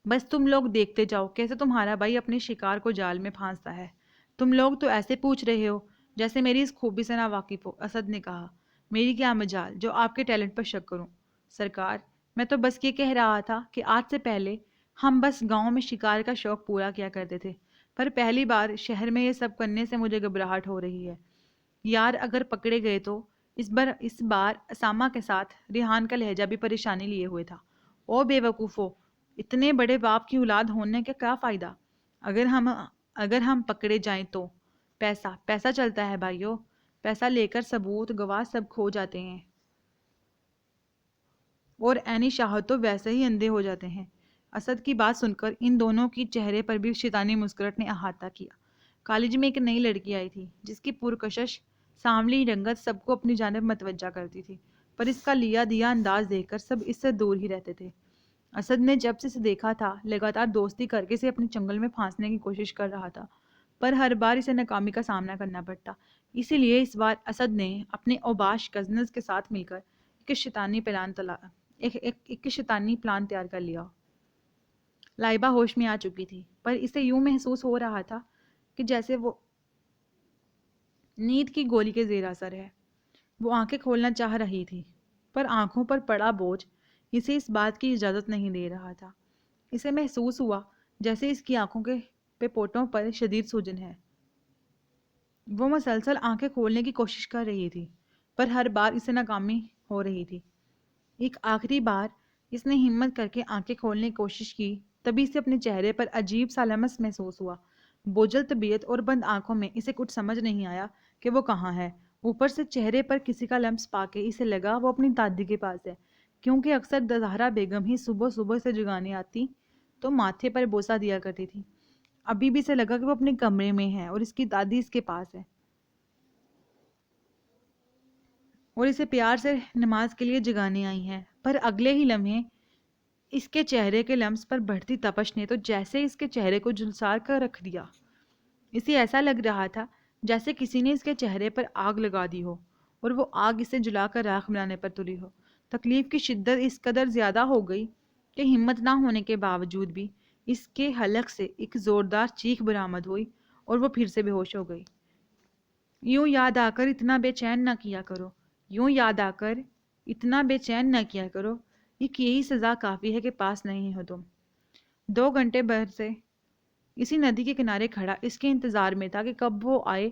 A: بس تم لوگ دیکھتے جاؤ کیسے تمہارا بھائی اپنے شکار کو جال میں پھانستا ہے۔ تم لوگ تو ایسے پوچھ رہے ہو جیسے میری اس خوبی سے نہ واقف ہو، اسد نے کہا۔ میری کیا مجال جو آپ کے ٹیلنٹ پر شک کروں سرکار، میں تو بس یہ کہہ رہا تھا کہ آج سے پہلے ہم بس گاؤں میں شکار کا شوق پورا کیا کرتے تھے، پر پہلی بار شہر میں یہ سب کرنے سے مجھے گھبراہٹ ہو رہی ہے یار، اگر پکڑے گئے تو۔ اس بار اسامہ کے ساتھ ریحان کا لہجہ بھی پریشانی لیے ہوئے تھا۔ او بے وقوفو، اتنے بڑے باپ کی اولاد ہونے کا کیا فائدہ؟ اگر ہم پکڑے جائیں تو پیسہ چلتا ہے بھائیو، پیسہ لے کر ثبوت گواہ سب کھو جاتے ہیں اور عینی شاہد تو ویسے ہی اندھے ہو جاتے ہیں۔ اسد کی بات سن کر ان دونوں کی چہرے پر بھی شیطانی مسکراہٹ نے احاطہ کیا۔ کالج میں ایک نئی لڑکی آئی تھی جس کی پرکشش سانولی رنگت سب کو اپنی جانب متوجہ کرتی تھی، پر اس کا لیا دیا انداز دیکھ کر سب اس سے دور ہی رہتے تھے۔ اسد نے جب سے اسے دیکھا تھا لگاتار دوستی کر کے اسے اپنے چنگل میں پھانسنے کی کوشش کر رہا تھا، پر ہر بار اسے ناکامی کا سامنا کرنا پڑتا۔ اسی لیے اس بار اسد نے اپنے اوباش کزنز کے ساتھ مل کر ایک شیطانی پلان تیار کر لیا۔ لائبہ ہوش میں آ چکی تھی، پر اسے یوں محسوس ہو رہا تھا کہ جیسے وہ نیند کی گولی کے زیر اثر ہے۔ وہ آنکھیں کھولنا چاہ رہی تھی، پر آنکھوں پر پڑا بوجھ اسے اس بات کی اجازت نہیں دے رہا تھا۔ اسے محسوس ہوا جیسے اس کی آنکھوں کے پپوٹوں پر شدید سوجن ہے۔ وہ مسلسل آنکھیں کھولنے کی کوشش کر رہی تھی، پر ہر بار اسے ناکامی ہو رہی تھی۔ ایک آخری بار اس نے ہمت کر کے آنکھیں کھولنے کی کوشش کی، تبھی اسے اپنے چہرے پر عجیب سا لمس محسوس ہوا۔ بوجھل طبیعت اور بند آنکھوں میں اسے کچھ سمجھ نہیں آیا کہ وہ کہاں ہے۔ اوپر سے چہرے پر کسی کا لمس پا کے اسے لگا وہ اپنی دادی کے پاس ہے، کیونکہ اکثر زہرا بیگم ہی صبح صبح سے جگانے آتی تو ماتھے پر بوسہ دیا کرتی تھی۔ ابھی بھی اسے لگا کہ وہ اپنے کمرے میں ہے اور اس کی دادی اس کے پاس ہے اور اسے پیار سے نماز کے لیے جگانے آئی ہیں۔ پر اگلے ہی لمحے اس کے چہرے کے لمس پر بڑھتی تپش نے تو جیسے اس کے چہرے کو جھلسا کر رکھ دیا۔ اسے ایسا لگ رہا تھا جیسے کسی نے اس کے چہرے پر آگ لگا دی ہو اور وہ آگ اسے جلا کر راکھ بنانے پر تلی ہو۔ تکلیف کی شدت اس قدر زیادہ ہو گئی کہ ہمت نہ ہونے کے باوجود بھی اس کے حلق سے ایک زوردار چیخ برآمد ہوئی اور وہ پھر سے بے ہوش ہو گئی۔ یوں یاد آ کر اتنا بے چین نہ کیا کرو، یوں یاد آ کر اتنا بے چین نہ کیا کرو، ایک یہی سزا کافی ہے کہ پاس نہیں ہو تم۔ 2 گھنٹے بھر سے اسی ندی کے کنارے کھڑا اس کے انتظار میں تھا کہ کب وہ آئے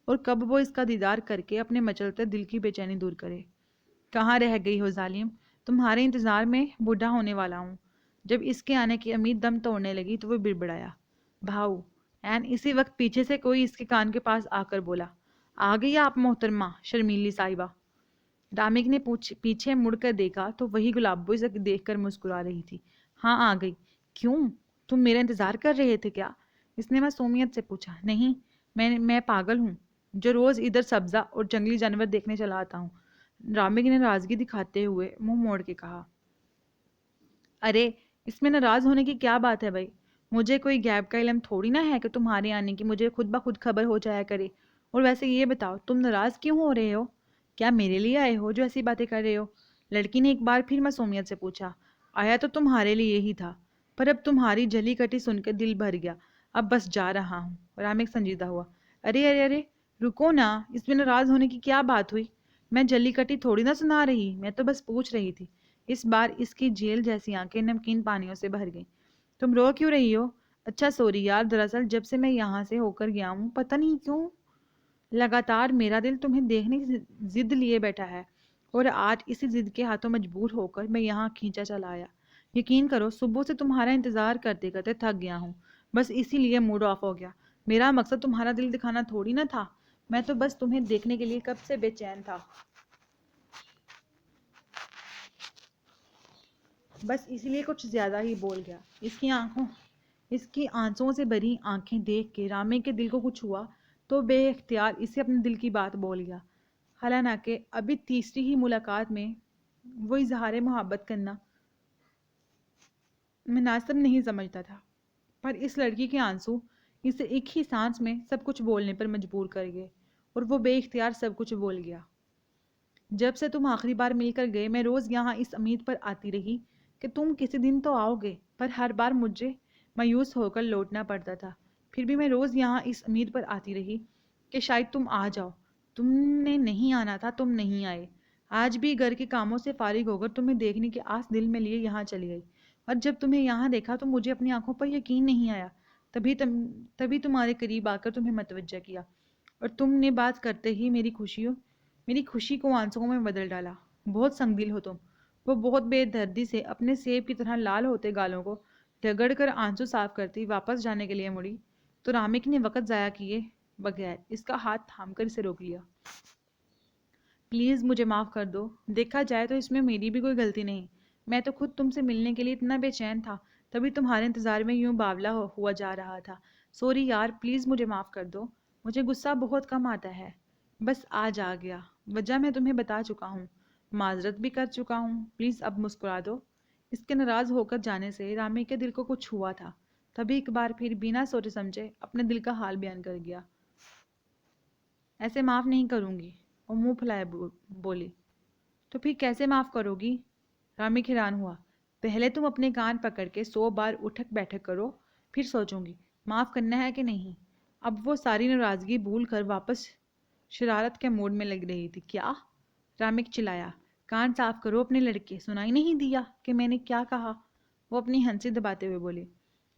A: اور کب وہ اس کا دیدار کر کے اپنے مچلتے دل کی بے چینی دور کرے۔ کہاں رہ گئی ہو ظالم، تمہارے انتظار میں بوڑھا ہونے والا ہوں۔ جب اس کے آنے کی امید دم توڑنے لگی تو وہ بڑبڑایا، بھاؤ۔ این اسی وقت پیچھے سے کوئی اس کے کان کے پاس آ کر بولا، آ گئی آپ محترمہ شرمیلی صاحبہ۔ رامک نے پیچھے مڑ کر دیکھا تو وہی گلابو اسے دیکھ کر مسکرا رہی تھی۔ ہاں آ گئی، کیوں تم میرا انتظار کر رہے تھے کیا؟ اس نے معصومیت سے پوچھا۔ نہیں، میں پاگل ہوں جو روز ادھر سبزہ اور جنگلی جانور دیکھنے چلا آتا ہوں، رامک نے ناراضگی دکھاتے ہوئے منہ موڑ کے کہا۔ ارے اس میں ناراض ہونے کی کیا بات ہے بھائی، مجھے کوئی غیب کا علم تھوڑی نہ ہے کہ تمہارے آنے کی مجھے خود بخود خبر ہو جایا کرے۔ اور ویسے یہ بتاؤ تم ناراض کیوں ہو رہے ہو؟ کیا میرے لیے آئے ہو جو ایسی باتیں کر رہے ہو؟ لڑکی نے ایک بار پھر معصومیت سے پوچھا۔ آیا تو تمہارے لیے ہی تھا، پر اب تمہاری جلی کٹی سن کے دل بھر گیا، اب بس جا رہا ہوں۔ رامک سنجیدہ ہوا۔ ارے ارے ارے رکو نا، اس میں ناراض ہونے کی کیا بات ہوئی؟ میں جلی کٹی تھوڑی نہ سنا رہی، میں تو بس پوچھ رہی تھی۔ اس بار اس کی جیل جیسی آنکھیں نمکین پانیوں سے بھر گئیں۔ تم رو کیوں رہی ہو؟ اچھا سوری یار، دراصل جب سے میں یہاں سے ہو کر گیا ہوں پتہ نہیں کیوں لگاتار میرا دل تمہیں دیکھنے کی ضد لیے بیٹھا ہے، اور آج اسی ضد کے ہاتھوں مجبور ہو کر میں یہاں کھینچا چلا آیا۔ یقین کرو صبح سے تمہارا انتظار کرتے کرتے تھک گیا ہوں، بس اسی لیے موڈ آف ہو گیا۔ میرا مقصد تمہارا دل دکھانا تھوڑی نہ تھا، میں تو بس تمہیں دیکھنے کے لیے کب سے بے چین تھا، بس اسی لیے کچھ زیادہ ہی بول گیا۔ اس کی آنسوؤں سے بھری آنکھیں دیکھ کے رامے کے دل کو کچھ ہوا تو بے اختیار اسے اپنے دل کی بات بول گیا۔ حالانکہ ابھی تیسری ہی ملاقات میں وہ اظہار محبت کرنا مناسب نہیں سمجھتا تھا، پر اس لڑکی کے آنسو اسے ایک ہی سانس میں سب کچھ بولنے پر مجبور کر گئے اور وہ بے اختیار سب کچھ بول گیا۔ جب سے تم آخری بار مل کر گئے میں روز یہاں اس امید پر آتی رہی کہ تم کسی دن تو آؤ گے، پر ہر بار مجھے مایوس ہو کر لوٹنا پڑتا تھا۔ پھر بھی میں روز یہاں اس امید پر آتی رہی کہ شاید تم آ جاؤ۔ تم نے نہیں آنا تھا، تم نہیں آئے۔ آج بھی گھر کے کاموں سے فارغ ہو کر تمہیں دیکھنے کی آس دل میں لیے یہاں چلی گئی، اور جب تمہیں یہاں دیکھا تو مجھے اپنی آنکھوں پر یقین نہیں آیا۔ تبھی تمہارے قریب آ کر تمہیں متوجہ کیا، اور تم نے بات کرتے ہی میری خوشی کو آنسوؤں میں بدل ڈالا۔ بہت سنگ دل ہو تم۔ وہ بہت بے دردی سے اپنے سیب کی طرح لال ہوتے گالوں کو رگڑ کر آنسو صاف کرتی واپس جانے کے لیے مڑی تو رامک نے وقت ضائع کیے بغیر اس کا ہاتھ تھام کر اسے روک لیا۔ پلیز مجھے معاف کر دو، دیکھا جائے تو اس میں میری بھی کوئی غلطی نہیں، میں تو خود تم سے ملنے کے لیے اتنا بے چین تھا، تبھی تمہارے انتظار میں یوں باولا ہوا جا رہا تھا۔ سوری یار، پلیز مجھے معاف کر دو، مجھے غصہ بہت کم آتا ہے، بس آج آ گیا۔ وجہ میں تمہیں بتا چکا ہوں، معذرت بھی کر چکا ہوں، پلیز اب مسکرا دو۔ اس کے ناراض ہو کر جانے سے رامی کے دل کو کچھ ہوا تھا، تبھی ایک بار پھر بنا سوچے سمجھے اپنے دل کا حال بیان کر گیا۔ ایسے معاف نہیں کروں گی، اور منہ پھلائے بولی۔ تو پھر کیسے معاف کرو گی؟ رامی حیران ہوا۔ پہلے تم اپنے کان پکڑ کے 100 بار اٹھک بیٹھک کرو، پھر سوچوں گی معاف کرنا ہے کہ نہیں۔ اب وہ ساری ناراضگی بھول کر واپس شرارت کے موڈ میں لگ رہی تھی۔ کیا؟ رامک چلایا۔ کان صاف کرو اپنے لڑکے، سنائی نہیں دیا کہ میں نے کیا کہا؟ وہ اپنی ہنسی دباتے ہوئے بولی۔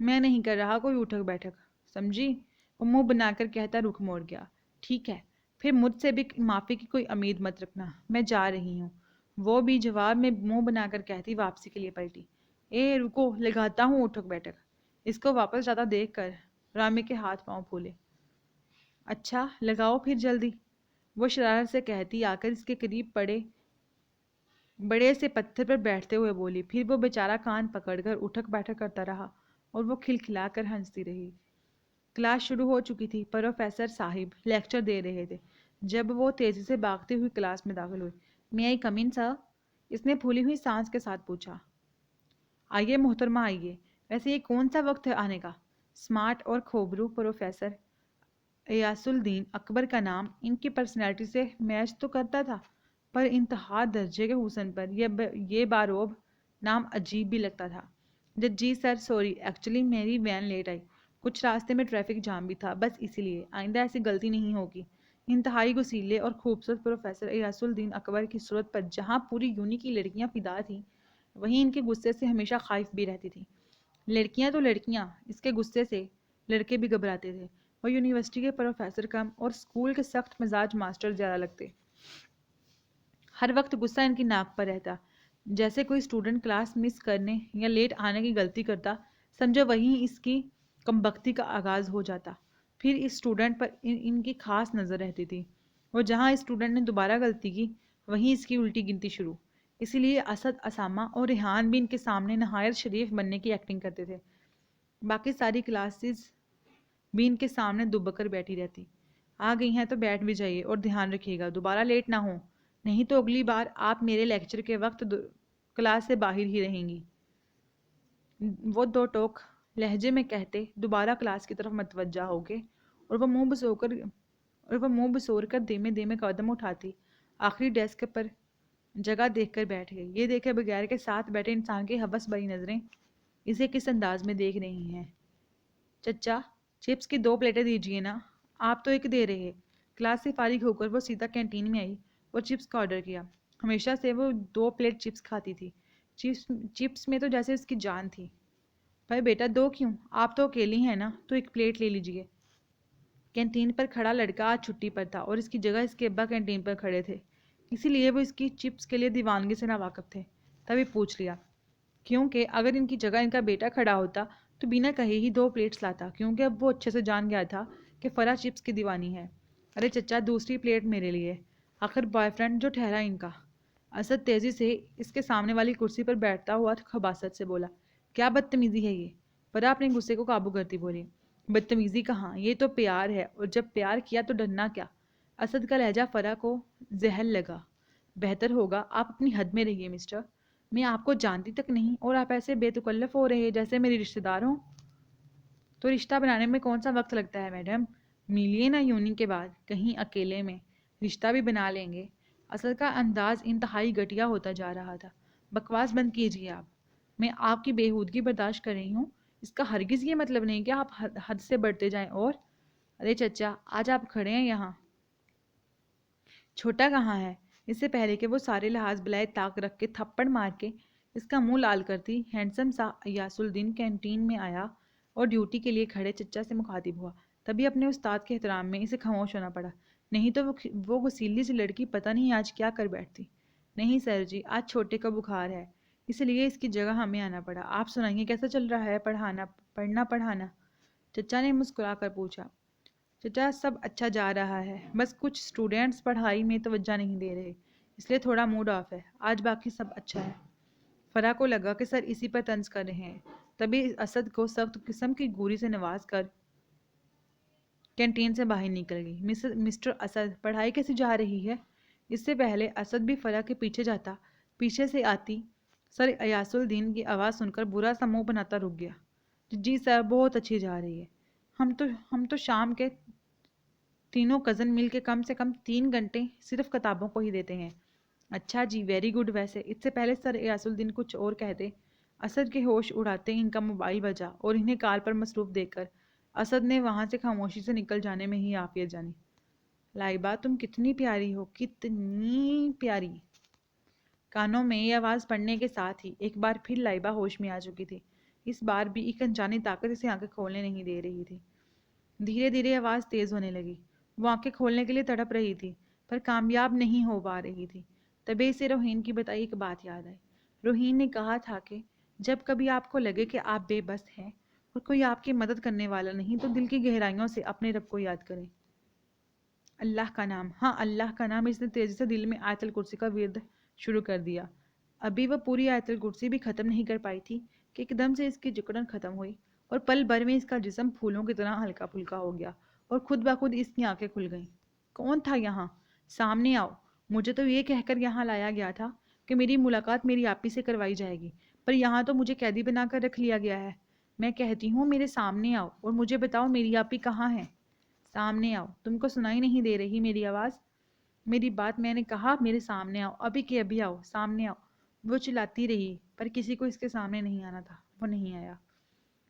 A: میں نہیں کر رہا کوئی اٹھک بیٹھک، سمجھی؟ وہ منہ بنا کر کہتا رخ موڑ گیا۔ ٹھیک ہے، پھر مجھ سے بھی معافی کی کوئی امید مت رکھنا، میں جا رہی ہوں۔ وہ بھی جواب میں منہ بنا کر کہتی واپسی کے لیے پلٹی۔ اے رکو، لگاتا ہوں اٹھک بیٹھک۔ اس کو واپس جاتا دیکھ کر رامک کے ہاتھ پاؤں پھولے۔ اچھا لگاؤ پھر جلدی، وہ شرارت سے کہتی آ کر اس کے قریب بڑے سے پتھر پر بیٹھتے ہوئے بولی۔ پھر وہ بیچارہ کان پکڑ کر اٹھک بیٹھک کرتا رہا اور وہ کھلکھلا کر ہنستی رہی۔ کلاس شروع ہو چکی تھی۔ پروفیسر صاحب لیکچر دے رہے تھے جب وہ تیزی سے بھاگتے ہوئے کلاس میں داخل ہوئے۔ میں آئی کم ان سر؟ اس نے پھولی ہوئی سانس کے ساتھ پوچھا۔ آئیے محترمہ آئیے، ویسے یہ کون سا وقت ہے آنے کا؟ اسمارٹ اور کھوبرو پروفیسر ایاس الدین اکبر کا نام ان کی پرسنالٹی سے میچ تو کرتا تھا، پر انتہا درجے کے حسن پر یہ باروب نام عجیب بھی لگتا تھا۔ جی سر سوری، ایکچولی میری وین لیٹ آئی، کچھ راستے میں ٹریفک جام بھی تھا، بس اسی لیے۔ آئندہ ایسی غلطی نہیں ہوگی۔ انتہائی غسیلے اور خوبصورت پروفیسر ایاس الدین اکبر کی صورت پر جہاں پوری یونی کی لڑکیاں فدا تھیں، وہیں ان کے غصے سے ہمیشہ خائف بھی رہتی تھیں۔ لڑکیاں تو لڑکیاں، اس کے غصے سے لڑکے بھی گھبراتے تھے۔ وہ یونیورسٹی کے پروفیسر کم اور اسکول کے سخت مزاج ماسٹر زیادہ لگتے۔ ہر وقت غصہ ان کی ناک پر رہتا، جیسے کوئی اسٹوڈنٹ کلاس مس کرنے یا لیٹ آنے کی غلطی کرتا، سمجھو وہیں اس کی کمبختی کا آغاز ہو جاتا۔ پھر اس اسٹوڈنٹ پر ان کی خاص نظر رہتی تھی۔ وہ جہاں اس اسٹوڈنٹ نے دوبارہ غلطی کی، وہیں اس کی الٹی گنتی شروع۔ اسی لیے اسد، اسامہ اور ریحان بھی ان کے سامنے نہایت شریف بننے کی ایکٹنگ کرتے تھے۔ باقی ساری کلاسز بھی ان کے سامنے دب کر بیٹھی رہتی۔ آ گئی ہیں تو بیٹھ بھی جائیے اور دھیان رکھیے گا دوبارہ لیٹ نہ ہو، نہیں تو اگلی بار آپ میرے لیکچر کے وقت کلاس سے باہر ہی رہیں گی۔ وہ دو ٹوک لہجے میں کہتے دوبارہ کلاس کی طرف متوجہ ہو گئے اور وہ منہ بسور کر دھیمے دھیمے قدم اٹھاتی آخری ڈیسک پر جگہ دیکھ کر بیٹھ گئے۔ یہ دیکھے بغیر کہ ساتھ بیٹھے انسان کی حوث بھری نظریں اسے کس انداز میں دیکھ رہی ہیں۔ چچا چپس کی 2 پلیٹیں دیجیے نا، آپ تو ایک دے رہے۔ کلاس سے فارغ ہو کر وہ سیدھا کینٹین میں آئی اور چپس کا آرڈر کیا۔ ہمیشہ سے وہ 2 پلیٹ چپس کھاتی تھی۔ چپس میں تو جیسے اس کی جان تھی۔ بھائی بیٹا 2 کیوں؟ آپ تو اکیلی ہیں نا، تو 1 پلیٹ لے لیجیے۔ کینٹین پر کھڑا لڑکا آج چھٹی پر تھا اور اس کی جگہ اس کے ابا کینٹین پر کھڑے تھے، اسی لیے وہ اس کی چپس کے لیے دیوانگی سے ناواقف تھے۔ تبھی پوچھ لیا، کیونکہ اگر ان کی جگہ ان کا بیٹا کھڑا ہوتا تو بنا کہے ہی 2 پلیٹس لاتا، کیونکہ اب وہ اچھے سے جان گیا تھا کہ فرح چپس کی دیوانی ہے۔ ارے چچا دوسری پلیٹ میرے لیے، آخر بوائے فرینڈ جو ٹھہرا ان کا۔ اسد تیزی سے اس کے سامنے والی کرسی پر بیٹھتا ہوا خباثت سے بولا۔ کیا بدتمیزی ہے یہ؟ فرح اپنے غصے کو قابو کرتی بولی۔ بدتمیزی کہاں، یہ تو پیار ہے، اور جب پیار کیا تو ڈرنا کیا؟ اسد کا لہجہ فرح کو زہر لگا۔ بہتر ہوگا آپ اپنی حد میں رہیے مسٹر، میں آپ کو جانتی تک نہیں اور آپ ایسے بے تکلف ہو رہے جیسے میری رشتہ دار ہوں۔ تو رشتہ بنانے میں کون سا وقت لگتا ہے میڈم، ملیے نا یونی کے بعد کہیں اکیلے میں، رشتہ بھی بنا لیں گے۔ اسد کا انداز انتہائی گھٹیا ہوتا جا رہا تھا۔ بکواس بند کیجیے آپ، میں آپ کی بےہودگی برداشت کر رہی ہوں، اس کا ہرگز یہ مطلب نہیں کہ آپ حد سے بڑھتے جائیں اور… ارے چچا آج آپ کھڑے ہیں یہاں، چھوٹا کہاں ہے؟ اس سے پہلے کہ وہ سارے لحاظ بلائے طاق رکھ کے تھپڑ مار کے اس کا منہ لال کرتی، ہینڈسم سا ایاس الدین کینٹین میں آیا اور ڈیوٹی کے لیے کھڑے چچا سے مخاطب ہوا۔ تبھی اپنے استاد کے احترام میں اسے خاموش ہونا پڑا، نہیں تو وہ غسیلی سی لڑکی پتہ نہیں آج کیا کر بیٹھتی۔ نہیں سر جی، آج چھوٹے کا بخار ہے، اس لیے اس کی جگہ ہمیں آنا پڑا۔ آپ سنائیے کیسا چل رہا ہے پڑھنا؟ چچا نے مسکرا کر پوچھا۔ چچا سب اچھا جا رہا ہے، بس کچھ اسٹوڈینٹس پڑھائی میں توجہ نہیں دے رہے، اس لیے تھوڑا موڈ آف ہے، آج باقی سب اچھا ہے۔ فرح کو لگا کہ سر اسی پر طنز کر رہے ہیں، تبھی اسد کو سخت قسم کی گوری سے نواز کر کینٹین سے باہر نکل گئی۔ مسٹر اسد پڑھائی کیسی جا رہی ہے؟ اس سے پہلے اسد بھی فرح کے پیچھے جاتا، پیچھے سے آتی سر ایاس الدین کی آواز سن کر برا سا منہ بناتا رک گیا۔ جی سر بہت اچھی جا رہی ہے، ہم تو شام کے تینوں کزن مل کے کم سے کم 3 گھنٹے صرف کتابوں کو ہی دیتے ہیں۔ اچھا جی ویری گڈ۔ ویسے اس سے پہلے سر ایاس الدین کچھ اور کہتے اسد کے ہوش اڑاتے ان کا موبائل بجا اور انہیں کال پر مصروف دیکھ کر اسد نے وہاں سے خاموشی سے نکل جانے میں ہی عافیت جانی۔ لائبہ تم کتنی پیاری ہو، کتنی پیاری۔ کانوں میں یہ آواز پڑنے کے ساتھ ہی ایک بار پھر لائبہ ہوش میں آ چکی تھی۔ اس بار بھی ایک انجانی طاقت اسے آنکھیں کھولنے نہیں دے رہی تھی۔ دھیرے دھیرے آواز تیز ہونے لگی۔ وہ آنکھیں کھولنے کے لیے تڑپ رہی تھی پر کامیاب نہیں ہو پا رہی تھی۔ تبھی اسے روحین کی بتائی ایک بات یاد آئی۔ روحین نے کہا تھا کہ جب کبھی آپ کو لگے کہ آپ بے بس ہیں اور کوئی آپ کی مدد کرنے والا نہیں تو دل کی گہرائیوں سے اپنے رب کو یاد کریں۔ اللہ کا نام، ہاں اللہ کا نام۔ اس نے تیزی سے دل میں آیت الکرسی کا ورد شروع کر دیا۔ ابھی وہ پوری آیت الکرسی بھی ختم نہیں کر پائی تھی کہ ایک دم سے اس کی جکڑن ختم ہوئی اور پل بھر میں اس کا جسم پھولوں کی طرح ہلکا پھلکا ہو گیا اور خود بخود اس کی آنکھیں کھل گئیں۔ کون تھا یہاں؟ سامنے آؤ۔ مجھے تو یہ کہہ کر یہاں لایا گیا تھا کہ میری ملاقات میری آپی سے کروائی جائے گی، پر یہاں تو مجھے قیدی بنا کر رکھ لیا گیا ہے۔ میں کہتی ہوں میرے سامنے آؤ اور مجھے بتاؤ میری آپی کہاں ہے؟ سامنے آؤ۔ تم کو سنائی نہیں دے رہی میری آواز؟ میری بات، میں نے کہا میرے سامنے آؤ، ابھی کے ابھی آؤ، سامنے آؤ۔ وہ چلاتی رہی پر کسی کو اس کے سامنے نہیں آنا تھا۔ وہ نہیں آیا۔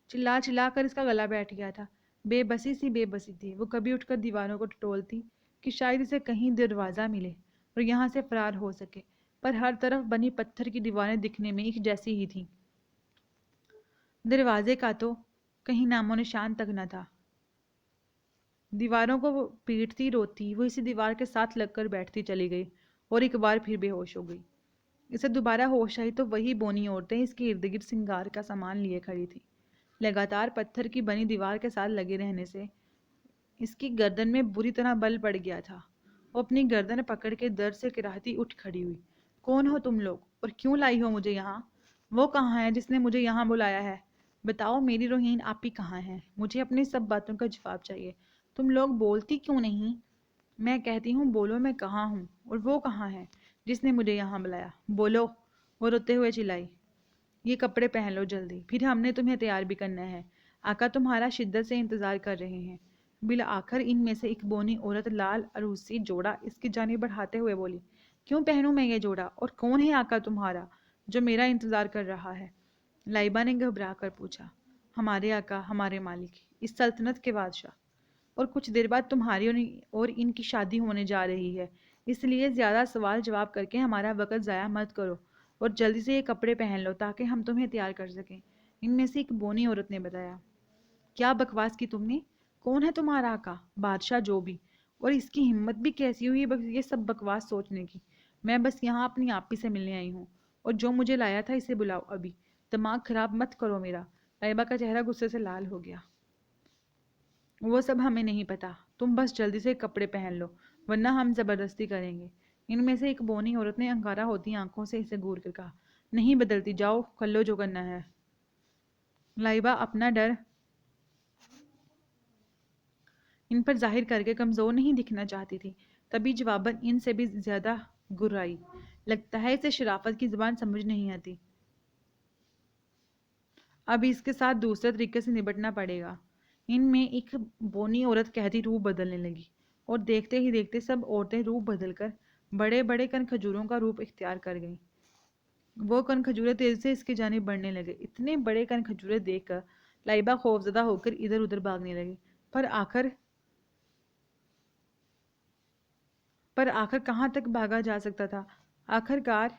A: چلا چلا کر اس کا گلا بیٹھ گیا تھا۔ بے بسی سی بے بسی تھی۔ وہ کبھی اٹھ کر دیواروں کو ٹٹولتی کہ شاید اسے کہیں دروازہ ملے اور یہاں سے فرار ہو سکے، پر ہر طرف بنی پتھر کی دیواریں دکھنے میں ایک جیسی ہی تھیں۔ دروازے کا تو کہیں نام و نشان تک نہ تھا۔ دیواروں کو وہ پیٹتی روتی وہ اسی دیوار کے ساتھ لگ کر بیٹھتی چلی گئی اور ایک بار پھر بے ہوش ہو گئی۔ اسے دوبارہ ہوش آئی تو وہی بونی عورتیں اس کے ارد گرد سنگار کا سامان لیے کھڑی تھی۔ لگاتار پتھر کی بنی دیوار کے ساتھ لگے رہنے سے اس کی گردن میں بری طرح بل پڑ گیا تھا۔ وہ اپنی گردن پکڑ کے درد سے کراہتی اٹھ کھڑی ہوئی۔ کون ہو تم لوگ اور کیوں لائی ہو مجھے یہاں؟ وہ کہاں ہے جس نے مجھے یہاں بلایا ہے؟ بتاؤ میری روحین آپی کہاں ہے؟ مجھے اپنی سب باتوں کا جواب چاہیے۔ تم لوگ بولتی کیوں نہیں؟ میں کہتی ہوں بولو میں کہاں ہوں اور وہ کہاں ہے جس نے مجھے یہاں بلایا؟ بولو، وہ روتے ہوئے چلائی۔ یہ کپڑے پہن لو جلدی، پھر ہم نے تمہیں تیار بھی کرنا ہے۔ آقا تمہارا شدت سے انتظار کر رہے ہیں۔ بالآخر ان میں سے ایک بونی عورت لال عروسی جوڑا اس کی جانب بڑھاتے ہوئے بولی، کیوں پہنوں میں یہ جوڑا اور کون ہے آقا تمہارا جو میرا انتظار کر رہا ہے؟ لائبہ نے گھبرا کر پوچھا۔ ہمارے آقا، ہمارے مالک، اس سلطنت کے بادشاہ، اور کچھ دیر بعد تمہاری اور ان کی شادی ہونے جا رہی ہے، اس لیے زیادہ سوال جواب کر کے ہمارا وقت ضائع مت کرو اور جلدی سے یہ کپڑے پہن لو تاکہ ہم تمہیں تیار کر سکیں، ان میں سے ایک بونی عورت نے بتایا۔ کیا بکواس کی تم نے؟ کون ہے تمہارا آقا؟ بادشاہ جو بھی، اور اس کی ہمت بھی کیسی ہوئی یہ سب بکواس سوچنے کی؟ میں بس یہاں اپنی آپی سے ملنے آئی ہوں اور جو مجھے لایا تھا اسے بلاؤ ابھی۔ دماغ خراب مت کرو میرا۔ لائبہ کا چہرہ غصے سے لال ہو گیا۔ وہ سب ہمیں نہیں پتا، تم بس جلدی سے کپڑے پہن لو ورنہ ہم زبردستی کریں گے۔ ان میں سے ایک بونی عورت نے انگارہ ہوتی آنکھوں سے اسے گور کر کہا۔ نہیں بدلتی، جاؤ کر لو جو کرنا ہے۔ لائبہ اپنا ڈر ان پر ظاہر کر کے کمزور نہیں دکھنا چاہتی تھی، تبھی جواباً ان سے بھی زیادہ گرائی۔ لگتا ہے اسے شرافت کی زبان سمجھ نہیں آتی، اب اس کے ساتھ دوسرے طریقے سے نبٹنا پڑے گا۔ ان میں ایک بونی عورت کہتی روح بدلنے لگی اور دیکھتے ہی دیکھتے سب عورتیں روح بدل کر بڑے بڑے کن کھجوروں کا روپ اختیار کر گئیں۔ وہ کن کھجورے تیزی سے اس کی جانب بڑھنے لگے۔ اتنے بڑے کن کھجورے دیکھ کر لائبہ خوفزدہ ہو کر ادھر ادھر بھاگنے لگی، پر آخر کہاں تک بھاگا جا سکتا تھا؟ آخر کار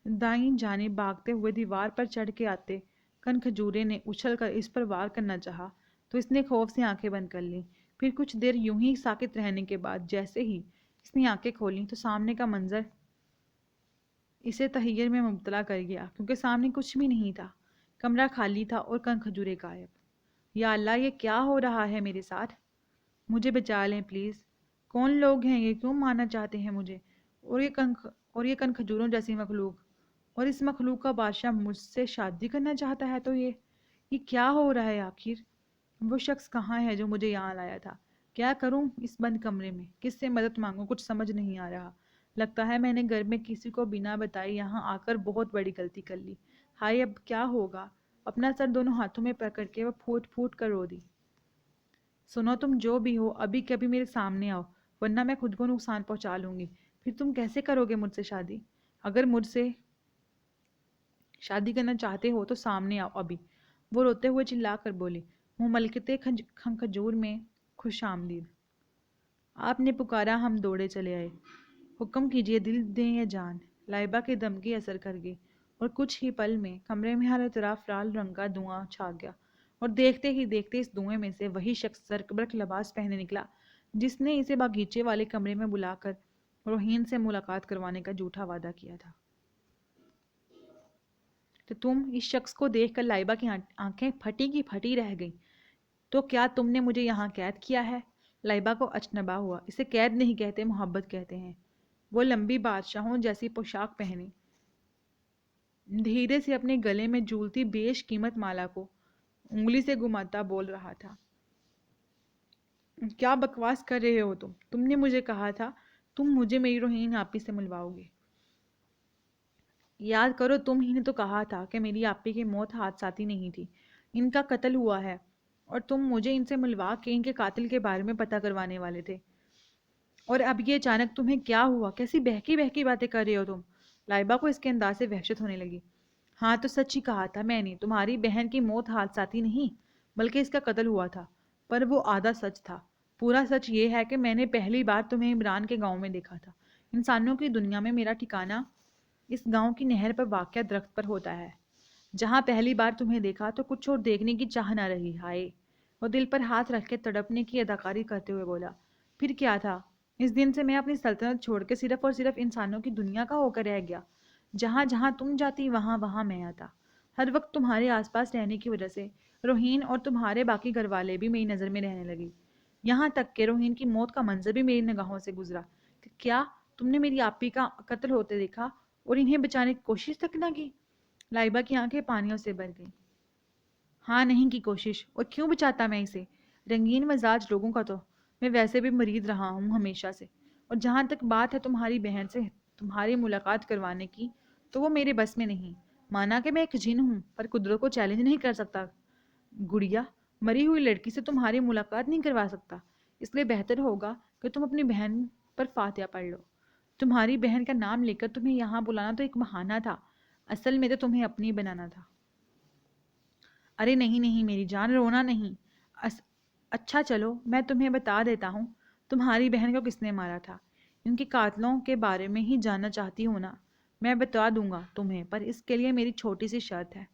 A: دائیں جانب بھاگتے ہوئے دیوار پر چڑھ کے آتے کن کھجورے نے اچھل کر اس پر وار کرنا چاہا تو اس نے خوف سے آنکھیں بند کر لیں۔ پھر کچھ دیر یوں ہی ساکت رہنے کے بعد جیسے ہی اس نے آنکھیں کھولیں تو سامنے کا منظر اسے تحیر میں مبتلا کر گیا، کیونکہ سامنے کچھ بھی نہیں تھا۔ کمرہ خالی تھا اور کن کھجورے غائب۔ یا اللہ، یہ کیا ہو رہا ہے میرے ساتھ؟ مجھے بچا لیں پلیز۔ کون لوگ ہیں یہ؟ کیوں مارنا چاہتے ہیں مجھے؟ اور یہ کن کھجوروں جیسی مخلوق، اور اس مخلوق کا بادشاہ مجھ سے شادی کرنا چاہتا ہے تو یہ کیا ہو رہا ہے آخر؟ وہ شخص کہاں ہے جو مجھے یہاں لایا تھا؟ کیا کروں اس بند کمرے میں؟ کس سے مدد مانگوں؟ کچھ سمجھ نہیں آ رہا۔ لگتا ہے میں نے گھر میں کسی کو بنا بتائے یہاں آ کر بہت بڑی غلطی کر لی۔ ہائے اب کیا ہوگا؟ اپنا سر دونوں ہاتھوں میں پکڑ کے وہ پھوٹ پھوٹ کر رو دی۔ سنو تم جو بھی ہو، ابھی کبھی میرے سامنے آؤ ورنہ میں خود کو نقصان پہنچا لوں گی۔ پھر تم کیسے کرو گے مجھ سے شادی؟ اگر مجھ سے شادی کرنا چاہتے ہو تو سامنے آؤ ابھی۔ وہ روتے ہوئے چلا کر بولی، مملکت کھجور میں خوش آمدید۔ آپ نے پکارا، ہم دوڑے چلے آئے۔ حکم کیجیے، دل دیں یا جان۔ لائبہ کے دمکی اثر کر گئی اور کچھ ہی پل میں کمرے میں ہر طرف لال رنگ کا دھواں چھا گیا، اور دیکھتے ہی دیکھتے اس دھوئیں میں سے وہی شخص زرق لباس پہنے نکلا جس نے اسے باغیچے والے کمرے میں بلا کر روحین سے ملاقات کروانے کا جھوٹا وعدہ کیا تھا۔ تو تم اس شخص کو دیکھ کر لائبہ کی آنکھیں پھٹی کی پھٹی رہ گئیں۔ تو کیا تم نے مجھے یہاں قید کیا ہے؟ لائبہ کو اچنبا ہوا۔ اسے قید نہیں کہتے، محبت کہتے ہیں۔ وہ لمبی بادشاہوں جیسی پوشاک پہنے دھیرے سے اپنے گلے میں جھولتی بیش قیمت مالا کو انگلی سے گھماتا بول رہا تھا، کیا بکواس کر رہے ہو تم؟ تم نے مجھے کہا تھا تم مجھے میری روحین آپی سے ملواؤ گے۔ یاد کرو، تم ہی نے تو کہا تھا کہ میری آپی کی موت حادثاتی نہیں تھی، ان کا قتل ہوا ہے، اور تم مجھے ان سے ملوا کے ان کے قاتل کے بارے میں پتہ کروانے والے تھے۔ اور اب یہ اچانک تمہیں کیا ہوا؟ کیسی بہکی بہکی باتیں کر رہے ہو تم؟ لائبہ کو اس کے انداز سے وحشت ہونے لگی۔ ہاں تو سچ ہی کہا تھا میں نے، تمہاری بہن کی موت حادثاتی نہیں بلکہ اس کا قتل ہوا تھا۔ پر وہ آدھا سچ تھا۔ پورا سچ یہ ہے کہ میں نے پہلی بار تمہیں عمران کے گاؤں میں دیکھا تھا۔ انسانوں کی دنیا میں میرا ٹھکانہ اس گاؤں کی نہر پر واقع درخت پر ہوتا ہے۔ جہاں پہلی بار تمہیں دیکھا تو کچھ اور دیکھنے کی چاہ نہ رہی۔ ہائے! وہ دل پر ہاتھ رکھ کے تڑپنے کی اداکاری کرتے ہوئے بولا، پھر کیا تھا؟ اس دن سے میں اپنی سلطنت چھوڑ کے صرف اور صرف انسانوں کی دنیا کا ہو کر رہ گیا۔ جہاں جہاں تم جاتی وہاں وہاں میں آتا۔ ہر وقت تمہارے آس پاس رہنے کی وجہ سے روحین اور تمہارے باقی گھر والے بھی میری نظر میں رہنے لگے۔ یہاں تک کہ روحین کی موت کا منظر بھی میری نگاہوں سے گزرا۔ کہ کیا تم نے میری آپی کا قتل ہوتے دیکھا اور انہیں بچانے کی کوشش تک نہ کی؟ لائبہ کی آنکھیں پانیوں سے بھر گئیں۔ ہاں، نہیں کی کوشش، اور کیوں بچاتا میں اسے؟ رنگین مزاج لوگوں کا تو میں ویسے بھی مرید رہا ہوں ہمیشہ سے، اور جہاں تک بات ہے تمہاری بہن سے تمہاری ملاقات کروانے کی تو وہ میرے بس میں نہیں۔ مانا کہ میں ایک جن ہوں پر قدرت کو چیلنج نہیں کر سکتا۔ گڑیا، مری ہوئی لڑکی سے تمہاری ملاقات نہیں کروا سکتا، اس لیے بہتر ہوگا کہ تم اپنی بہن پر فاتحہ پڑھ لو۔ تمہاری بہن کا نام لے کر تمہیں یہاں بلانا تو ایک بہانہ تھا، اصل میں تو تمہیں اپنی بنانا تھا۔ ارے نہیں نہیں میری جان، رونا نہیں۔ اچھا چلو میں تمہیں بتا دیتا ہوں تمہاری بہن کو کس نے مارا تھا۔ ان کے قاتلوں کے بارے میں ہی جاننا چاہتی ہو نا؟ میں بتا دوں گا تمہیں، پر اس کے لیے میری چھوٹی سی شرط ہے۔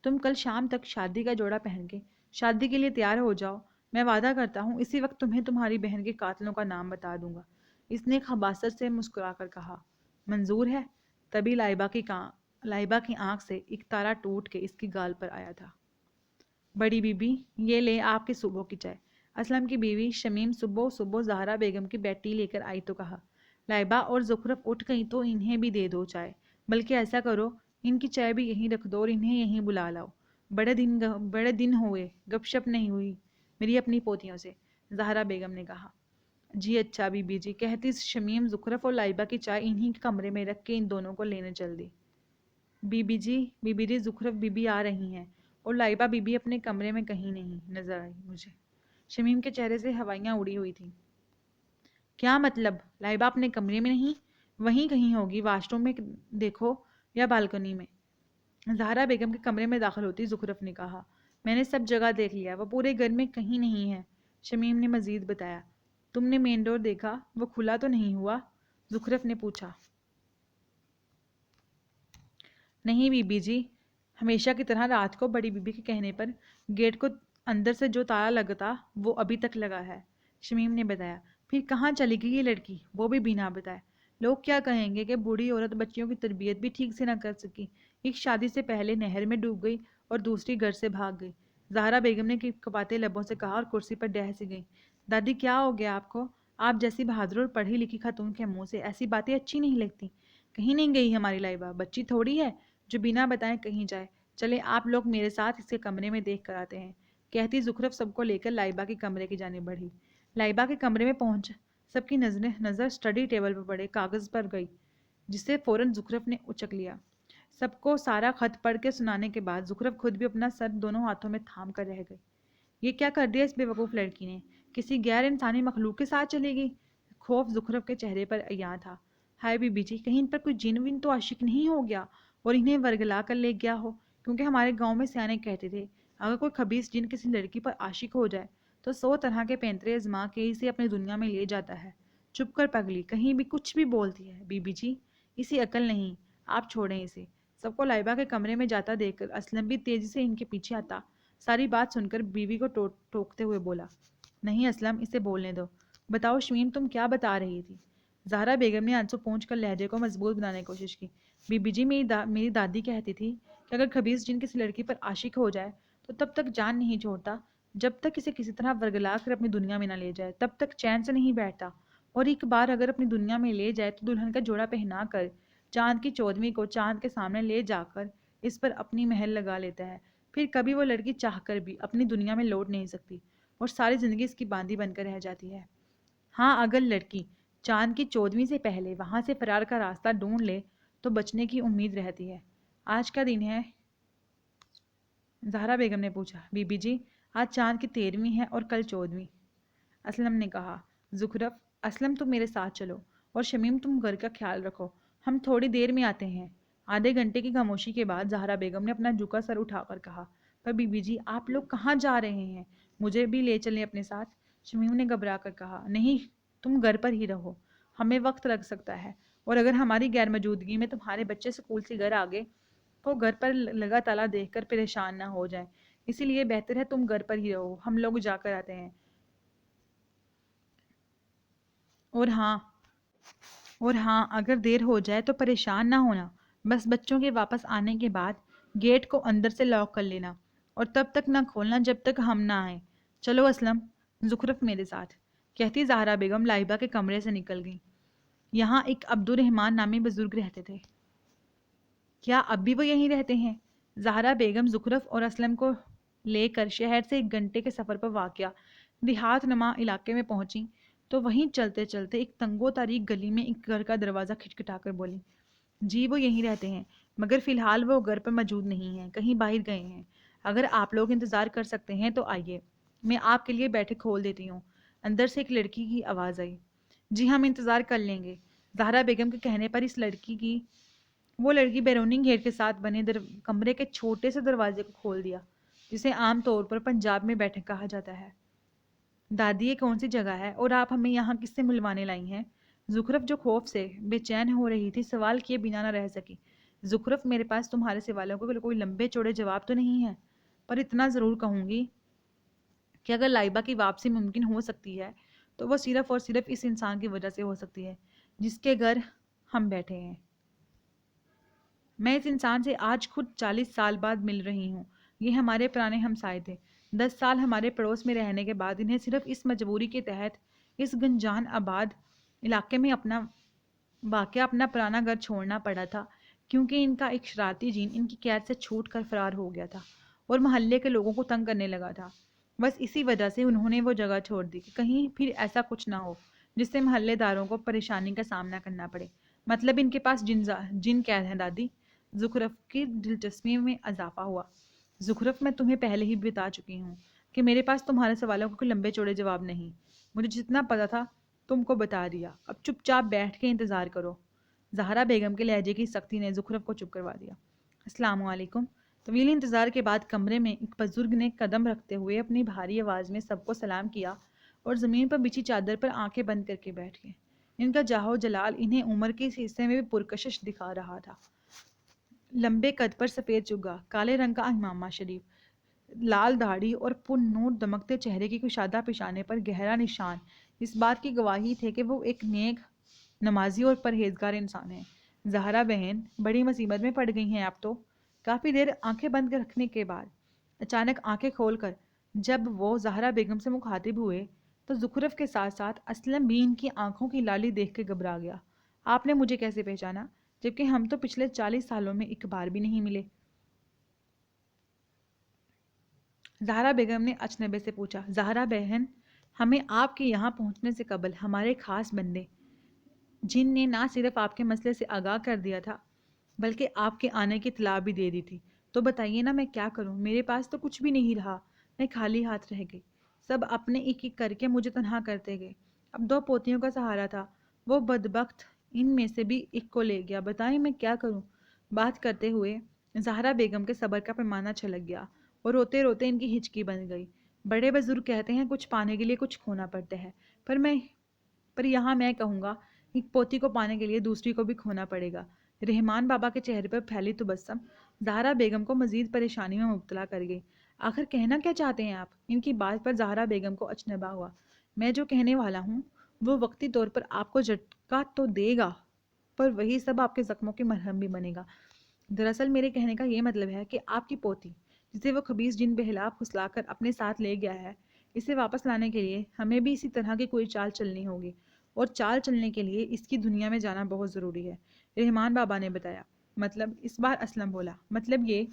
A: تم کل شام تک شادی کا جوڑا پہن کے شادی کے لیے تیار ہو جاؤ۔ میں وعدہ کرتا ہوں اسی وقت تمہیں تمہاری بہن کے قاتلوں کا نام بتا دوں گا۔ اس نے خباثت سے مسکرا کر کہا، منظور ہے؟ تبھی لائبہ کی آنکھ سے ایک تارا ٹوٹ کے اس کی گال پر آیا تھا۔ بڑی بی بی، یہ لے آپ کی صبح کی چائے۔ اسلم کی بیوی شمیم صبح صبح زہرا بیگم کی بیٹی لے کر آئی تو کہا، لائبہ اور زخرف اٹھ گئیں تو انہیں بھی دے دو چائے، بلکہ ایسا کرو ان کی چائے بھی یہیں رکھ دو اور انہیں یہیں بلا لاؤ۔ بڑے دن ہوئے گپ شپ نہیں ہوئی میری اپنی پوتیوں سے، زہرا بیگم نے کہا۔ جی اچھا بی بی جی، کہتی شمیم زخرف اور لائبہ کی چائے انہیں کے کمرے میں رکھ کے ان دونوں کو لینے چل دی۔ بی بی جی زخرف بی بی آ رہی ہیں، اور لائبہ بی بی اپنے کمرے میں کہیں نہیں نظر آئی مجھے۔ شمیم کے چہرے سے ہوائیاں اڑی ہوئی تھیں۔ کیا مطلب؟ لائبہ اپنے کمرے میں نہیں؟ وہیں کہیں ہوگی، واش روم میں دیکھو یا بالکنی میں۔ زہرا بیگم کے کمرے میں داخل ہوتی زخرف نے کہا، میں نے سب جگہ دیکھ لیا، وہ پورے گھر میں کہیں نہیں ہے۔ شمیم نے مزید بتایا، تم نے مین ڈور دیکھا، وہ کھلا تو نہیں ہوا؟ زخرف نے پوچھا۔ نہیں بی بی جی، ہمیشہ کی طرح رات کو بڑی بی بی کے کہنے پر گیٹ کو اندر سے جو تالا لگتا وہ ابھی تک لگا ہے، شمیم نے بتایا۔ پھر کہاں چلی گئی یہ لڑکی؟ وہ بھی بنا بتائے؟ لوگ کیا کہیں گے کہ بوڑھی عورت بچیوں کی تربیت بھی ٹھیک سے نہ کر سکی، ایک شادی سے پہلے نہر میں ڈوب گئی اور دوسری گھر سے بھاگ گئی۔ زہرا بیگم نے کپاتے لبوں سے کہا اور کرسی پر ڈہ سی گئی۔ دادی کیا ہو گیا آپ کو؟ آپ جیسی بہادر اور پڑھی لکھی خاتون کے منہ سے ایسی باتیں اچھی نہیں لگتی۔ کہیں نہیں گئی ہماری لائبہ، بچی تھوڑی ہے جو بنا بتائیں کہیں جائے۔ چلے آپ لوگ میرے ساتھ اس کے کمرے میں دیکھ کر آتے ہیں، کہتی زخرف سب کو لے کر لائبہ کے کمرے کی جانب بڑھی۔ لائبہ کے کمرے میں پہنچ سب کی نظر اسٹڈی ٹیبل پر پڑے کاغذ پر گئی، جسے فوراً زخرف نے اچک لیا۔ سب کو سارا خط پڑھ کے سنانے کے بعد زخرف خود بھی اپنا سر دونوں ہاتھوں میں تھام کر رہ گئی۔ یہ کیا کر دیا اس بے وقوف لڑکی نے؟ کسی غیر انسانی مخلوق کے ساتھ چلی گئی؟ خوف زخرف کے چہرے پر عیاں تھا۔ ہائے بی بی جی، کہیں ان پر کوئی جن ون تو عاشق نہیں ہو گیا؟ اور انہیں ورگلا کر لے گیا ہو، کیونکہ ہمارے گاؤں میں سیانے کہتے تھے اگر کوئی خبیث جن کسی لڑکی پر عاشق ہو جائے تو 100 طرح کے پینترے آزما کے اسے اپنی دنیا میں لے جاتا ہے۔ چپ کر پگلی، کہیں بھی کچھ بھی بولتی ہے۔ بی بی جی، اسی عقل نہیں، آپ چھوڑیں اسے۔ سب کو لائبہ کے کمرے میں جاتا دیکھ کر اسلم بھی تیزی سے ان کے پیچھے آتا ساری بات سن کر بیوی کو ٹوکتے ہوئے بولا، نہیں اسلم، اسے بولنے دو۔ بتاؤ شمیم، تم کیا بتا رہی تھی؟ زہرا بیگم نے آنسو پونچھ کر لہجے کو مضبوط بنانے کی کوشش کی۔ بی بی جی، میری دادی کہتی تھی کہ اگر خبیث جن کسی لڑکی پر عاشق ہو جائے تو تب تک جان نہیں چھوڑتا جب تک اسے کسی طرح ورگلا کر اپنی دنیا میں نہ لے جائے، تب تک چین سے نہیں بیٹھتا، اور ایک بار اگر اپنی دنیا میں لے جائے تو دلہن کا جوڑا پہنا کر چاند کی 14ویں کو چاند کے سامنے لے جا کر اس پر اپنی مہر لگا لیتا ہے۔ پھر کبھی وہ لڑکی چاہ کر بھی اپنی دنیا میں لوٹ نہیں سکتی اور ساری زندگی اس کی باندھی بن کر رہ جاتی ہے۔ ہاں، اگر لڑکی چاند کی 14ویں سے پہلے وہاں سے فرار کا راستہ ڈھونڈ لے تو بچنے کی امید رہتی ہے۔ آج کا دن ہے؟ زہرا بیگم نے پوچھا۔ بی بی جی، آج چاند کی 13ویں ہے اور کل 14ویں۔ اسلم نے کہا۔ زخرف، اسلم تم میرے ساتھ چلو، اور شمیم تم گھر کا خیال رکھو، ہم تھوڑی دیر میں آتے ہیں۔ آدھے گھنٹے کی خاموشی کے بعد زہرا بیگم نے اپنا جھکا سر اٹھا کر کہا، پر بی بی جی آپ لوگ کہاں جا رہے ہیں؟ مجھے بھی لے چلیں اپنے ساتھ۔ شمیم نے گھبرا کر کہا، نہیں، تم گھر پر ہی رہو، ہمیں وقت لگ سکتا ہے، اور اگر ہماری غیر موجودگی میں تمہارے بچے اسکول سے گھر آ گئے تو گھر پر لگا تالا دیکھ کر پریشان نہ ہو جائیں، اسی لیے بہتر ہے تم گھر پر ہی رہو، ہم لوگ جا کر آتے ہیں۔ اور ہاں اگر دیر ہو جائے تو پریشان نہ ہونا، بس بچوں کے واپس آنے کے بعد گیٹ کو اندر سے لاک کر لینا اور تب تک نہ کھولنا جب تک ہم نہ آئیں۔ چلو اسلم، زخرف میرے ساتھ، کہتی زہرا بیگم لائبہ کے کمرے سے نکل گئی۔ یہاں ایک عبد الرحمن نامی بزرگ رہتے تھے۔ کیا اب بھی وہ یہیں رہتے ہیں؟ زہرا بیگم زخرف اور اسلم کو لے کر شہر سے 1 گھنٹے کے سفر پر واقع دیہات نما علاقے میں پہنچی تو وہیں چلتے چلتے ایک تنگ و تاریک گلی میں ایک گھر کا دروازہ کھٹکھٹا کر بولی، جی وہ یہیں رہتے ہیں، مگر فی الحال وہ گھر پر موجود نہیں ہیں، کہیں باہر گئے ہیں۔ اگر آپ لوگ انتظار کر سکتے ہیں تو آئیے، میں آپ کے لیے بیٹھک کھول دیتی ہوں۔ اندر سے ایک لڑکی کی آواز آئی۔ جی ہم انتظار کر لیں گے۔ زہرا بیگم کے کہنے پر وہ لڑکی بیرونی گیٹ کے ساتھ بنے کمرے کے چھوٹے سے دروازے کو کھول دیا، جسے عام طور پر پنجاب میں بیٹھک کہا جاتا ہے۔ دادی یہ کون سی جگہ ہے اور آپ ہمیں یہاں کس سے ملوانے لائی ہیں؟ زخرف جو خوف سے بے چین ہو رہی تھی سوال کیے بنا نہ رہ سکی۔ زخرف، میرے پاس تمہارے سوالوں کو کوئی لمبے چوڑے جواب تو نہیں ہے، پر اتنا ضرور کہوں گی کہ اگر لائبہ کی واپسی ممکن ہو سکتی ہے تو وہ صرف اور صرف اس انسان کی وجہ سے ہو سکتی ہے جس کے گھر ہم بیٹھے ہیں۔ میں اس انسان سے آج خود 40 سال بعد مل رہی ہوں۔ یہ ہمارے پرانے ہمسائے تھے۔ 10 سال ہمارے پڑوس میں رہنے کے بعد انہیں صرف اس مجبوری کے تحت اس گنجان آباد علاقے میں اپنا پرانا گھر چھوڑنا پڑا تھا، کیونکہ ان کا ایک شرارتی جین ان کی قید سے چھوٹ کر فرار ہو گیا تھا اور محلے کے لوگوں کو تنگ کرنے لگا تھا۔ بس اسی وجہ سے انہوں نے وہ جگہ چھوڑ دی کہ کہیں پھر ایسا کچھ نہ ہو جس سے محلے داروں کو پریشانی کا سامنا کرنا پڑے۔ مطلب ان کے پاس جن قید ہیں دادی؟ زخرف کی دلچسپی میں اضافہ ہوا۔ زخرف، میں تمہیں پہلے ہی بتا چکی ہوں کہ میرے پاس تمہارے سوالوں کو کوئی لمبے چوڑے جواب نہیں، مجھے جتنا پتا تھا تم کو بتا دیا، اب چپ چاپ بیٹھ کے انتظار کرو۔ زہرا بیگم کے لہجے کی سختی نے زخرف کو چپ کروا دیا۔ السلام علیکم۔ طویل انتظار کے بعد کمرے میں ایک بزرگ نے قدم رکھتے ہوئے اپنی بھاری آواز میں سب کو سلام کیا اور زمین پر بچھی چادر پر آنکھیں بند کر کے بیٹھ گئے۔ ان کا جاہو جلال انہیں عمر کے اس حصے میں بھی پرکشش دکھا رہا تھا۔ لمبے قد پر سفید چگا، کالے رنگ کا عمامہ شریف، لال داڑھی اور پر نور دمکتے چہرے کی کشادہ پیشانے پر گہرا نشان اس بات کی گواہی تھے کہ وہ ایک نیک، نمازی اور پرہیزگار انسان ہیں۔ زہرا بہن، بڑی مصیبت میں پڑ گئی ہیں آپ تو۔ کافی دیر آنکھیں بند رکھنے کے بعد اچانک آنکھیں کھول کر جب وہ زہرا بیگم سے مخاطب ہوئے تو زخرف کے ساتھ ساتھ اسلم بھی ان کی آنکھوں کی لالی دیکھ کے گھبرا گیا۔ آپ نے مجھے کیسے پہچانا، جبکہ ہم تو پچھلے 40 سالوں میں ایک بار بھی نہیں ملے؟ زہرا بیگم نے اچنبے سے پوچھا۔ زہرا بہن، ہمیں آپ کے یہاں پہنچنے سے قبل ہمارے خاص بندے جن نے نہ صرف آپ کے مسئلے سے آگاہ کر دیا تھا بلکہ آپ کے آنے کی اطلاع بھی دے دی تھی، تو بتائیے نا میں کیا کروں؟ میرے پاس تو کچھ بھی نہیں رہا، میں خالی ہاتھ رہ گئی۔ سب اپنے ایک ایک کر کے مجھے تنہا کرتے گئے۔ اب 2 پوتیوں کا سہارا تھا، وہ بدبخت ان میں سے بھی ایک کو لے گیا۔ بتائیں میں کیا کروں؟ بات کرتے ہوئے زہرا بیگم کے صبر کا پیمانہ چھلک گیا اور روتے روتے ان کی ہچکی بن گئی۔ بڑے بزرگ کہتے ہیں کچھ پانے کے لیے کچھ کھونا پڑتا ہے، پر یہاں میں کہوں گا ایک پوتی کو پانے کے لیے دوسری کو بھی کھونا پڑے گا۔ رحمان بابا کے چہرے پر پھیلی تبسم زہرا بیگم کو مزید پریشانی میں مبتلا کر گئی۔ آخر کہنا کیا چاہتے ہیں آپ؟ ان کی بات پر زہرا بیگم کو اچنبا ہوا۔ میں جو کہنے والا ہوں وہ وقتی طور پر آپ کو جھٹکا تو دے گا، پر وہی سب آپ کے زخموں کے مرہم بھی بنے گا۔ دراصل میرے کہنے کا یہ مطلب ہے کہ آپ کی پوتی جسے وہ خبیث جن بہلا پھسلا کر اپنے ساتھ لے گیا ہے، اسے واپس لانے کے لیے ہمیں بھی اسی طرح کی کوئی چال چلنی ہوگی، اور چال چلنے کے لیے اس کی دنیا میں جانا بہت ضروری ہے۔ رحمان بابا نے بتایا۔ مطلب؟ اس بار اسلم بولا۔ مطلب یہ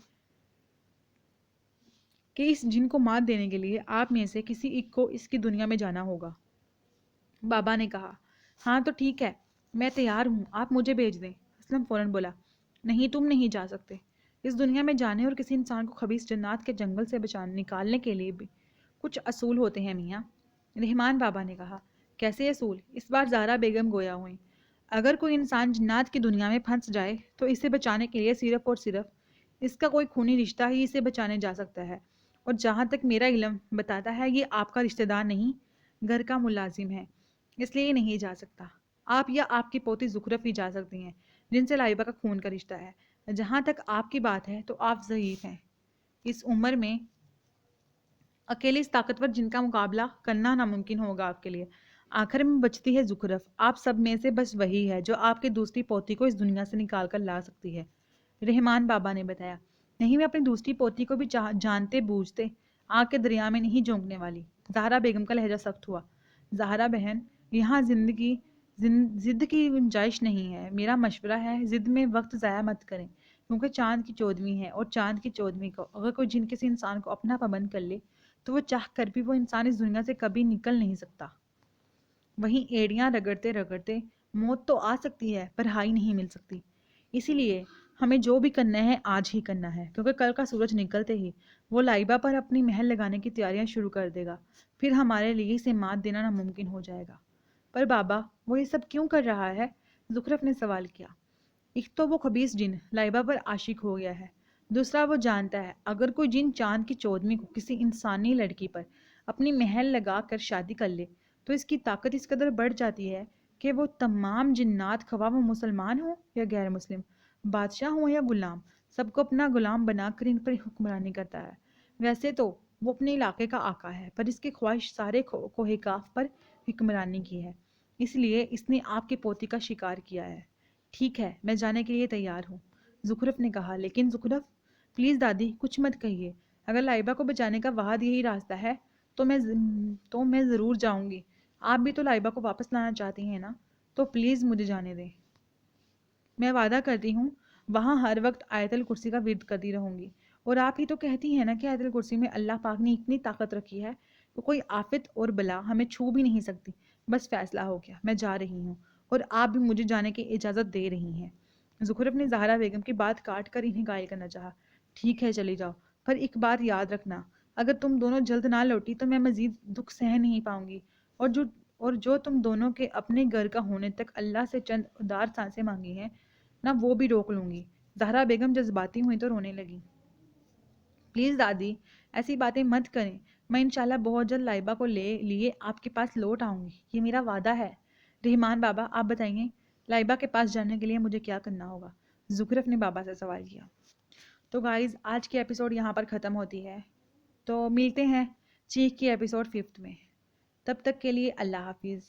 A: کہ اس جن کو مات دینے کے لیے آپ میں سے کسی ایک کو اس کی دنیا میں جانا ہوگا۔ بابا نے کہا، ہاں تو ٹھیک ہے، میں تیار ہوں، آپ مجھے بھیج دیں۔ اسلم فوراً بولا، نہیں تم نہیں جا سکتے۔ اس دنیا میں جانے اور کسی انسان کو خبیث جنات کے جنگل سے نکالنے کے لیے بھی کچھ اصول ہوتے ہیں میاں۔ رحمان بابا نے کہا، کیسے اصول؟ اس بار زہرا بیگم گویا ہوئیں۔ اگر کوئی انسان جنات کی دنیا میں پھنس جائے تو اسے بچانے کے لیے صرف اور صرف اس کا کوئی خونی رشتہ ہی اسے بچانے جا سکتا ہے، اور جہاں تک میرا علم بتاتا ہے یہ آپ کا رشتہ دار نہیں، گھر کا ملازم ہے، اس لیے یہ نہیں جا سکتا۔ آپ یا آپ کی پوتی زخرف ہی جا سکتی ہیں، جن سے لائبہ کا خون کا رشتہ ہے۔ جہاں تک آپ کی بات ہے تو آپ ضعیف ہیں، اس عمر میں اکیلے اس طاقتور جن کا مقابلہ کرنا ناممکن ہوگا آپ کے لیے۔ آخر میں بچتی ہے زخرف، آپ سب میں سے بس وہی ہے جو آپ کی دوسری پوتی کو اس دنیا سے نکال کر لا سکتی ہے۔ رحمان بابا نے بتایا، نہیں میں اپنی دوسری پوتی کو بھی جانتے بوجھتے آگ کے دریا میں نہیں جھونکنے والی۔ زہرا بیگم کا لہجہ سخت ہوا۔ زہرا بہن، یہاں ضد کی گنجائش نہیں ہے، میرا مشورہ ہے ضد میں وقت ضائع مت کریں، کیونکہ چاند کی 14ویں ہے، اور چاند کی 14ویں کو اگر کوئی جن کسی انسان کو اپنا پابند کر لے تو وہ چاہ کر بھی وہ انسان اس دنیا سے کبھی نکل نہیں سکتا۔ وہیں ایڑیاں رگڑتے رگڑتے موت تو آ سکتی ہے، پر رہائی نہیں مل سکتی۔ اسی لیے ہمیں جو بھی کرنا ہے آج ہی کرنا ہے، کیونکہ کل کا سورج نکلتے ہی وہ لائبہ پر اپنی محل لگانے کی تیاریاں شروع کر دے گا، پھر ہمارے لیے اسے مات دینا ناممکن ہو جائے گا۔ پر بابا وہ یہ سب کیوں کر رہا ہے؟ زخرف نے سوال کیا۔ ایک تو وہ خبیث جن لائبہ پر عاشق ہو گیا ہے، دوسرا وہ جانتا ہے اگر کوئی جن چاند کی 14ویں کو کسی انسانی لڑکی پر اپنی محل لگا کر شادی کر لے تو اس کی طاقت اس قدر بڑھ جاتی ہے کہ وہ تمام جنات، خواہ وہ مسلمان ہوں یا غیر مسلم، بادشاہ ہوں یا غلام، سب کو اپنا غلام بنا کر ان پر حکمرانی کرتا ہے۔ ویسے تو وہ اپنے علاقے کا آقا ہے، پر اس کی خواہش سارے کوہ کاف پر حکمرانی کی ہے، اس لیے اس نے آپ کی پوتی کا شکار کیا ہے۔ ٹھیک ہے، میں جانے کے لیے تیار ہوں، زخرف نے کہا، لیکن زخرف پلیز دادی کچھ مت کہیے، اگر لائبہ کو بچانے کا واحد یہی راستہ ہے تو میں ضرور جاؤں گی۔ آپ بھی تو لائبہ کو واپس لانا چاہتی ہیں نا، تو پلیز مجھے جانے دیں۔ میں وعدہ کرتی ہوں وہاں ہر وقت آیت الکرسی کا ورد کرتی رہوں گی، اور آپ ہی تو کہتی ہیں نا کہ آیت الکرسی میں اللہ پاک نے اتنی طاقت رکھی ہے کہ کوئی آفت اور بلا ہمیں چھو بھی نہیں سکتی۔ بس فیصلہ ہو گیا، میں جا رہی ہوں، اور آپ بھی مجھے جانے کی اجازت دے رہی ہیں۔ زخرف نے زہرا بیگم کی بات کاٹ کر انہیں قائل کرنا چاہا، ٹھیک ہے چلی جاؤ، پر ایک بات یاد رکھنا، اگر تم دونوں جلد نہ لوٹی تو میں مزید دکھ سہ نہیں پاؤں گی، اور جو تم دونوں کے اپنے گھر کا ہونے تک اللہ سے چند ادار سانسیں مانگی ہیں نہ، وہ بھی روک لوں گی۔ زہرا بیگم جذباتی ہوئی تو رونے لگی۔ پلیز دادی ایسی باتیں مت کریں، میں انشاءاللہ بہت جلد لائبہ کو لیے آپ کے پاس لوٹ آؤں گی، یہ میرا وعدہ ہے۔ رحمان بابا آپ بتائیے لائبہ کے پاس جانے کے لیے مجھے کیا کرنا ہوگا؟ زخرف نے بابا سے سوال کیا۔ تو گائز آج کی ایپیسوڈ یہاں پر ختم ہوتی ہے، تو ملتے ہیں چیخ کی ایپیسوڈ 5 میں، تب تک کے لیے اللہ حافظ۔